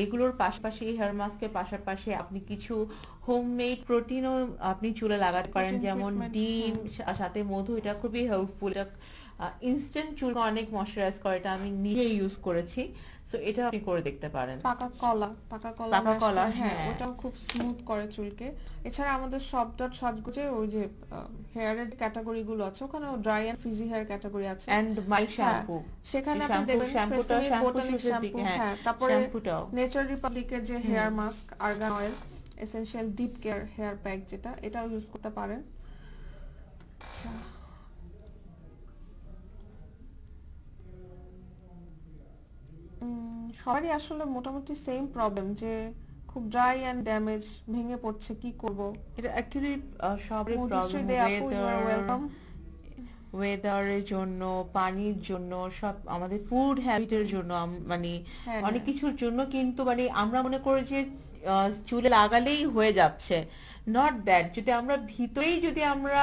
A: এগুলোর পাশাপাশি হেয়ার মাস্কের পাশাপাশি আপনি কিছু হোমমেড প্রোটিনও আপনি চুলে লাগাতে পারেন, যেমন ডিম সাথে মধু, এটা খুবই হেল্পফুল, এটা ইনস্ট্যান্ট চুলকে অনেক ময়শ্চারাইজ করে, এটা আমি নিজে ইউজ করেছি, সো এটা আপনি করে দেখতে পারেন।
B: পাকা কলা, হ্যাঁ ওটাও খুব স্মুথ করে চুলকে। এছাড়া আমাদের সব ডট সাজগোজে ওই যে হেয়ারের ক্যাটাগরি গুলো আছে, ওখানে dry and frizzy hair category আছে,
A: এন্ড মাই শ্যাম্পু,
B: সেখানে আপনি দেখবেন বোটানিক শ্যাম্পু, হ্যাঁ তারপরে নেচার রিপাবলিকের যে hair mask argan oil essential deep care hair pack, যেটা এটাও ইউজ করতে পারেন। আচ্ছা সবারই আসলে মোটামুটি সেম প্রবলেম, যে খুব ড্রাই এন্ড ড্যামেজ, ভেঙে পড়ছে, কি করব?
A: এটা অ্যাকচুয়ালি সবারই প্রবলেম, ওয়েদারের জন্য, পানির জন্য, সব আমাদের ফুড হ্যাবিটের জন্য, মানে অনেক কিছুর জন্য, কিন্তু মানে আমরা মনে করি যে চুলে লাগালেই হয়ে যাচ্ছে, নট দ্যাট। যদি আমরা ভিতরেই যদি আমরা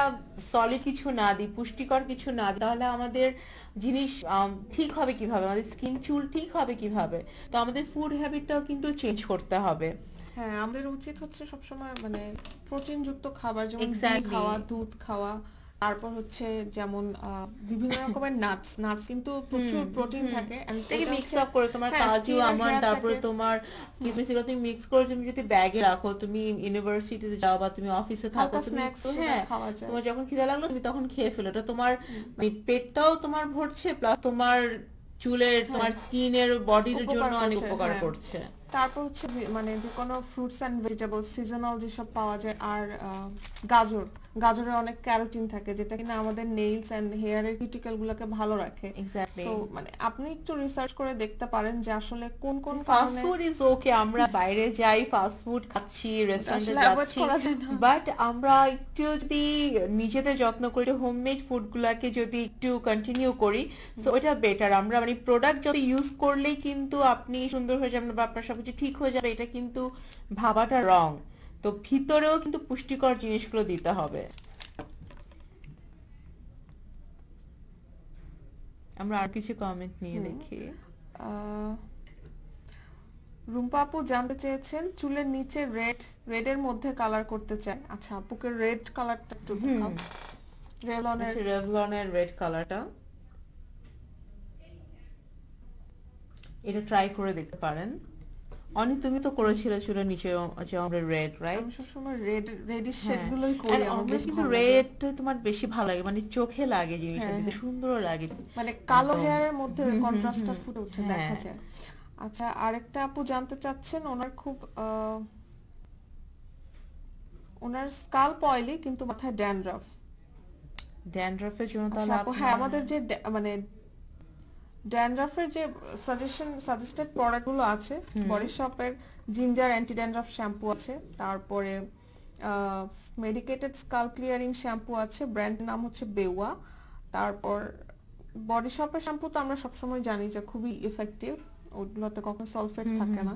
A: সলিড কিছু না দিই, পুষ্টিকর কিছু না দিই, তাহলে আমাদের জিনিস ঠিক হবে কিভাবে, আমাদের স্কিন চুল ঠিক হবে কিভাবে? তো আমাদের ফুড হ্যাবিটটাও কিন্তু চেঞ্জ করতে হবে।
B: হ্যাঁ আমাদের উচিত হচ্ছে সবসময় মানে প্রোটিন যুক্ত খাবার, যেমন ডিম খাওয়া, দুধ খাওয়া, তারপর হচ্ছে যেমন বিভিন্ন রকমের নাটস কিন্তু প্রচুর প্রোটিন থাকে,
A: এটাকে মিক্স আপ করে তোমার কাজু আমন্ড, তারপরে তোমার কিসমিস, এগুলো তুমি মিক্স করে তুমি যদি ব্যাগে রাখো, তুমি ইউনিভার্সিটিতে যাও বা তুমি অফিসে থাকো, তুমি হ্যাঁ তোমার যখন খিদে লাগলো তুমি তখন খেয়ে ফেলো, এটা তোমার মানে পেটটাও তোমার ভরছে, প্লাস তোমার চুলের, তোমার স্কিনের, বডির জন্য অনেক উপকার করছে।
B: তারপর হচ্ছে মানে যে কোনো ফ্রুটস এন্ড ভেজিটেবলস সিজনাল যেসব পাওয়া যায়, আর গাজরে অনেক ক্যারোটিন থাকে, যেটা কিনা আমাদের নেইলস এন্ড হেয়ারের কিউটিকল গুলোকে ভালো রাখে।
A: এক্স্যাক্টলি,
B: সো মানে আপনি একটু রিসার্চ করে দেখতে পারেন যে আসলে কোন
A: ফাস্ট ফুড ইজ ওকে, আমরা বাইরে যাই ফাস্ট ফুড খাচ্ছি, রেস্টুরেন্টে যাচ্ছি, বাট আমরা একটু যদি নিজেদের যত্ন করি, হোমমেড ফুড গুলাকে যদি একটু কন্টিনিউ করি, সো এটা বেটার। আমরা মানে প্রোডাক্ট যদি ইউজ করলেই কিন্তু আপনি সুন্দর হয়ে যাবেন বা আপনার সবকিছু ঠিক হয়ে যাবে, এটা কিন্তু ভাবাটা রং। তো ভিতরেও কিন্তু পুষ্টিকর জিনিসগুলো দিতে হবে। আমরা আর কিছু কমেন্ট নিয়ে দেখি।
B: রুম্পা আপু জানতে চেয়েছেন চুলের নিচে রেডের মধ্যে কালার করতে চায়। আচ্ছা আপুকে রেড কালারটা একটু দেখাও,
A: রেভলনের রেড কালারটা, এটা ট্রাই করে দেখতে পারেন। অনি তুমি তো করেছিলে চুলের নিচে যে আমরা রেড, রাইট?
B: আমি সবসময় রেডিশ শেডগুলোই করি, আমার বেশ
A: কিন্তু রেড তোমার বেশি ভালো লাগে, মানে চোখে লাগে জিনিসটা, দেখতে সুন্দর লাগে,
B: মানে কালো হেয়ারের মধ্যে কন্ট্রাস্টটা ফুটে ওঠে, দেখা যায়। আচ্ছা আরেকটা আপু জানতে চাচ্ছেন, ওনার খুব ওনার স্কাল্প অয়েলি কিন্তু মাথায়
A: ড্যান্ড্রাফের জন্য তাহলে
B: হ্যাঁ আমাদের যে মানে ড্যান্ড্রাফের যে সাজেস্টেড প্রোডাক্টগুলো আছে, বডি শপের জিঞ্জার অ্যান্টি ড্যান্ড্রাফ শ্যাম্পু আছে, তারপরে মেডিকেটেড স্কাল্প ক্লিয়ারিং শ্যাম্পু আছে, ব্র্যান্ডের নাম হচ্ছে বেওয়া। তারপর বডি শপের শ্যাম্পু তো আমরা সবসময় জানি যে খুবই ইফেক্টিভ, ওগুলোতে কখনো সালফেট থাকে না।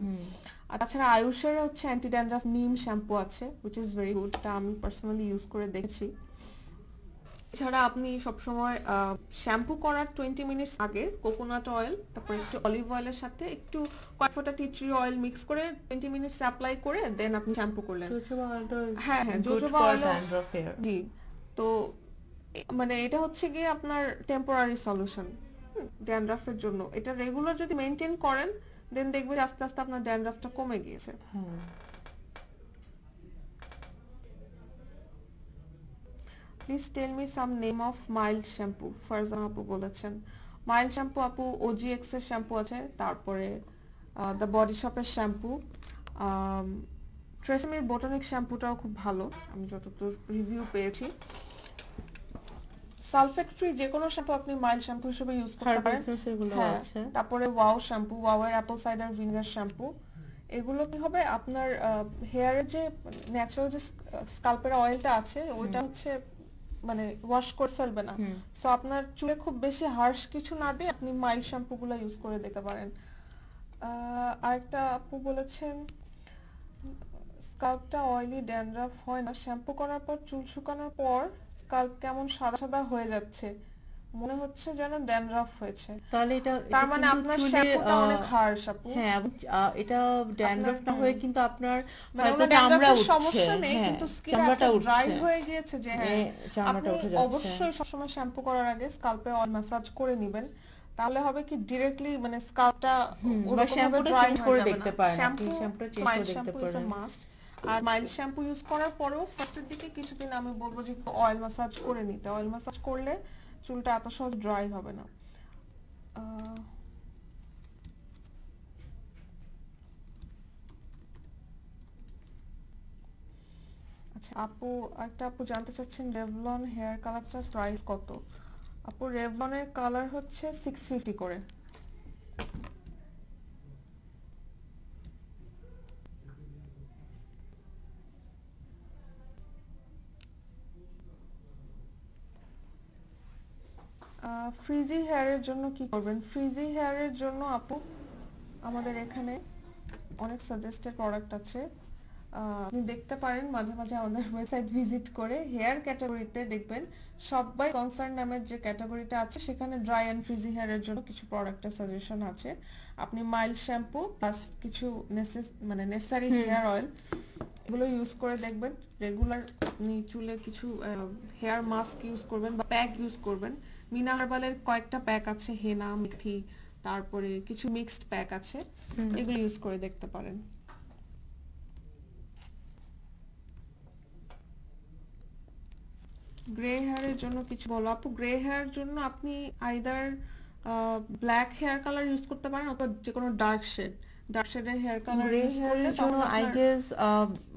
B: আর তাছাড়া আয়ুষের হচ্ছে অ্যান্টি ড্যান্ড্রাফ নিম শ্যাম্পু আছে, which is very good, তা আমি পার্সোনালি ইউজ করে দেখেছি। এছাড়া আপনি সবসময় শ্যাম্পু করার 20 মিনিটস আগে কোকোনাট অয়েল, তারপর একটু অলিভ অয়েলের সাথে একটু কয়েক ফোঁটা টি ট্রি অয়েল মিক্স করে 20 মিনিটস অ্যাপ্লাই করে দেন আপনি শ্যাম্পু করলেন। হ্যাঁ হ্যাঁ, জোজোবা অয়েল, জি। তো মানে এটা হচ্ছে গিয়ে আপনার টেম্পোরারি সলিউশন ড্যান্ড্রাফের জন্য। এটা রেগুলার যদি মেনটেন করেন দেন দেখবেন আস্তে আস্তে আপনার ড্যান্ড্রাফটা কমে গিয়েছে। Please tell me some name of mild shampoo, Farzan আপু বলেছেন। মাইল্ড শ্যাম্পু আপু ওজিএক্স এর শ্যাম্পু আছে, তারপরে দ্য বডি শপের শ্যাম্পু, ট্রেসেমির বোটানিক শ্যাম্পুটাও খুব ভালো আমি যতদূর রিভিউ পেয়েছি। সালফেট ফ্রি যে কোনো শ্যাম্পু আপনি মাইল্ড শ্যাম্পু হিসেবে ইউজ করতে পারেন। হ্যাঁ, তারপরে ওয়াও শ্যাম্পু, ওয়াও এর অ্যাপল সাইডার ভিনেগার শ্যাম্পু, এগুলো কি হবে আপনার হেয়ারের যে ন্যাচারাল যে স্কাল্পের অয়েলটা আছে ওইটা হচ্ছে মানে ওয়াশ করে ফেলবে না। সো আপনার চুলে খুব বেশি হার্শ কিছু না দিয়ে আপনি মাইল্ড শ্যাম্পুগুলো ইউজ করে দেখতে পারেন। আরেকটা আপু বলেছেন স্কাল্পটা অয়েলি ড্যান্ড্রাফ হয় না, শ্যাম্পু করার পর চুল শুকানোর পর স্কাল্প কেমন সাদা সাদা হয়ে যাচ্ছে, মনে হচ্ছে যেন ড্যান্ড্রাফ হয়েছে।
A: তাহলে এটা
B: তার মানে আপনার শ্যাম্পুটা অনেক হার্শ আপু।
A: হ্যাঁ, এটা ড্যান্ড্রাফ না হয়ে কিন্তু আপনার
B: মানে
A: হয়তো চামড়া উঠছে,
B: সমস্যা নেই, কিন্তু
A: চামড়াটা
B: ড্রাই
A: উঠছে,
B: হয়ে গিয়েছে যে হ্যাঁ
A: চামড়াটা উঠে যাচ্ছে।
B: অবশ্যই সবসময় শ্যাম্পু করার আগে স্কাল্পে অয়েল ম্যাসাজ করে নেবেন, তাহলে হবে কি ডিরেক্টলি মানে স্কাল্পটা
A: বা শ্যাম্পুটা চেঞ্জ করে দেখতে পারেন,
B: শ্যাম্পু
A: শ্যাম্পুটা চেঞ্জ করে দেখতে পারেন।
B: মাস্ট। আর মাইল্ড শ্যাম্পু ইউজ করার পরেও ফার্স্টের দিকে কিছুদিন আমি বলবো যে একটু অয়েল ম্যাসাজ করে নিতে। অয়েল ম্যাসাজ করলে চুলটা এত সহজ ড্রাই হবে না। আচ্ছা আপু, একটা আপু জানতে চাচ্ছেন রেভলন হেয়ার কালারটার প্রাইস কত? আপু রেভলনের কালার হচ্ছে 650 করে। ফ্রিজি হেয়ারের জন্য কি করবেন? ফ্রিজি হেয়ারের জন্য আপু আমাদের এখানে অনেক সাজেস্টেড প্রোডাক্ট আছে, আপনি দেখতে পারেন মাঝে মাঝে আমাদের ওয়েবসাইট ভিজিট করে। হেয়ার ক্যাটাগরিতে দেখবেন সবাই কনসার্ন নামের যে ক্যাটাগরিটা আছে সেখানে ড্রাই অ্যান্ড ফ্রিজি হেয়ারের জন্য কিছু প্রোডাক্টের সাজেশন আছে। আপনি মাইল্ড শ্যাম্পু প্লাস কিছু মানে নেসেসারি হেয়ার অয়েল এগুলো ইউজ করে দেখবেন। রেগুলার আপনি চুলে কিছু হেয়ার মাস্ক ইউজ করবেন বা প্যাক ইউজ করবেন। মিনা হার্বালের কয়েকটা প্যাক আছে, হেনা, মেথি, তারপরে কিছু মিক্সড প্যাক আছে, এগুলো ইউজ করে দেখতে পারেন। গ্রে হেয়ারের জন্য কিছু বলো আপু। গ্রে হেয়ার জন্য আপনি either black hair colour use করতে পারেন অথবা যে কোনো ডার্ক শেডের হেয়ার কালার ইউজ করলে
A: জন্য আই গেস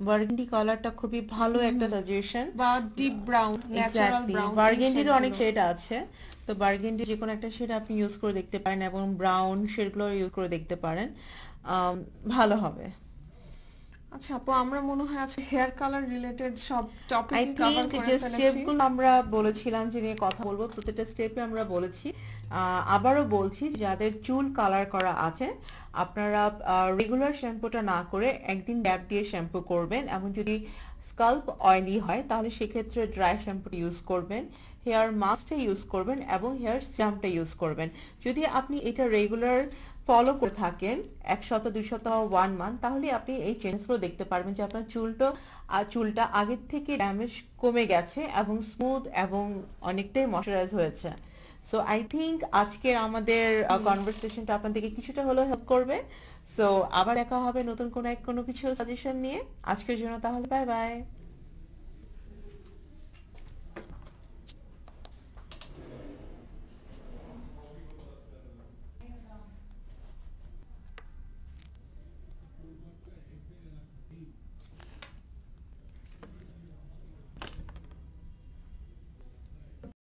A: বার্গেন্ডি কালারটা খুবই ভালো একটা সাজেশন,
B: বা ডিপ ব্রাউন, ন্যাচারাল ব্রাউন।
A: বার্গেন্ডির অনেক শেড আছে, তো বার্গেন্ডি যে কোনো একটা শেড আপনি ইউজ করে দেখতে পারেন এবং ব্রাউন শেডগুলো ইউজ করে দেখতে পারেন, ভালো হবে।
B: আচ্ছা আপু, আমরা মনে হয় আজকে হেয়ার কালার রিলেটেড সব টপিক কভার করে
A: যে
B: ফেলেছি।
A: স্টেপগুলো আমরা বলেছিলাম যে নিয়ে কথা বলবো, প্রত্যেকটা স্টেপে আমরা বলেছি। আবারও বলছি, যাদের চুল কালার করা আছে আপনারা রেগুলার শ্যাম্পুটা না করে একদিন গ্যাপ দিয়ে শ্যাম্পু করবেন, এবং যদি স্কাল্প অয়েলি হয় তাহলে সেক্ষেত্রে ড্রাই শ্যাম্পু ইউজ করবেন, হেয়ার মাস্কটা ইউজ করবেন এবং হেয়ার সিরামটা ইউজ করবেন। যদি আপনি এটা রেগুলার ফলো করে থাকেন 1 সপ্তাহ 2 সপ্তাহ 1 মান্থ, তাহলে আপনি এই চেঞ্জগুলো দেখতে পারবেন যে আপনার চুলটা আগের থেকে ড্যামেজ কমে গেছে এবং স্মুথ এবং অনেকটাই ময়শ্চারাইজ হয়েছে। সো আই থিঙ্ক আজকের আমাদের কনভারসেশনটা আপনাদেরকে কিছুটা হলেও হেল্প করবে। সো আবার দেখা হবে নতুন কোনো কিছু সাজেশন নিয়ে। আজকের জন্য তাহলে বাই বাই।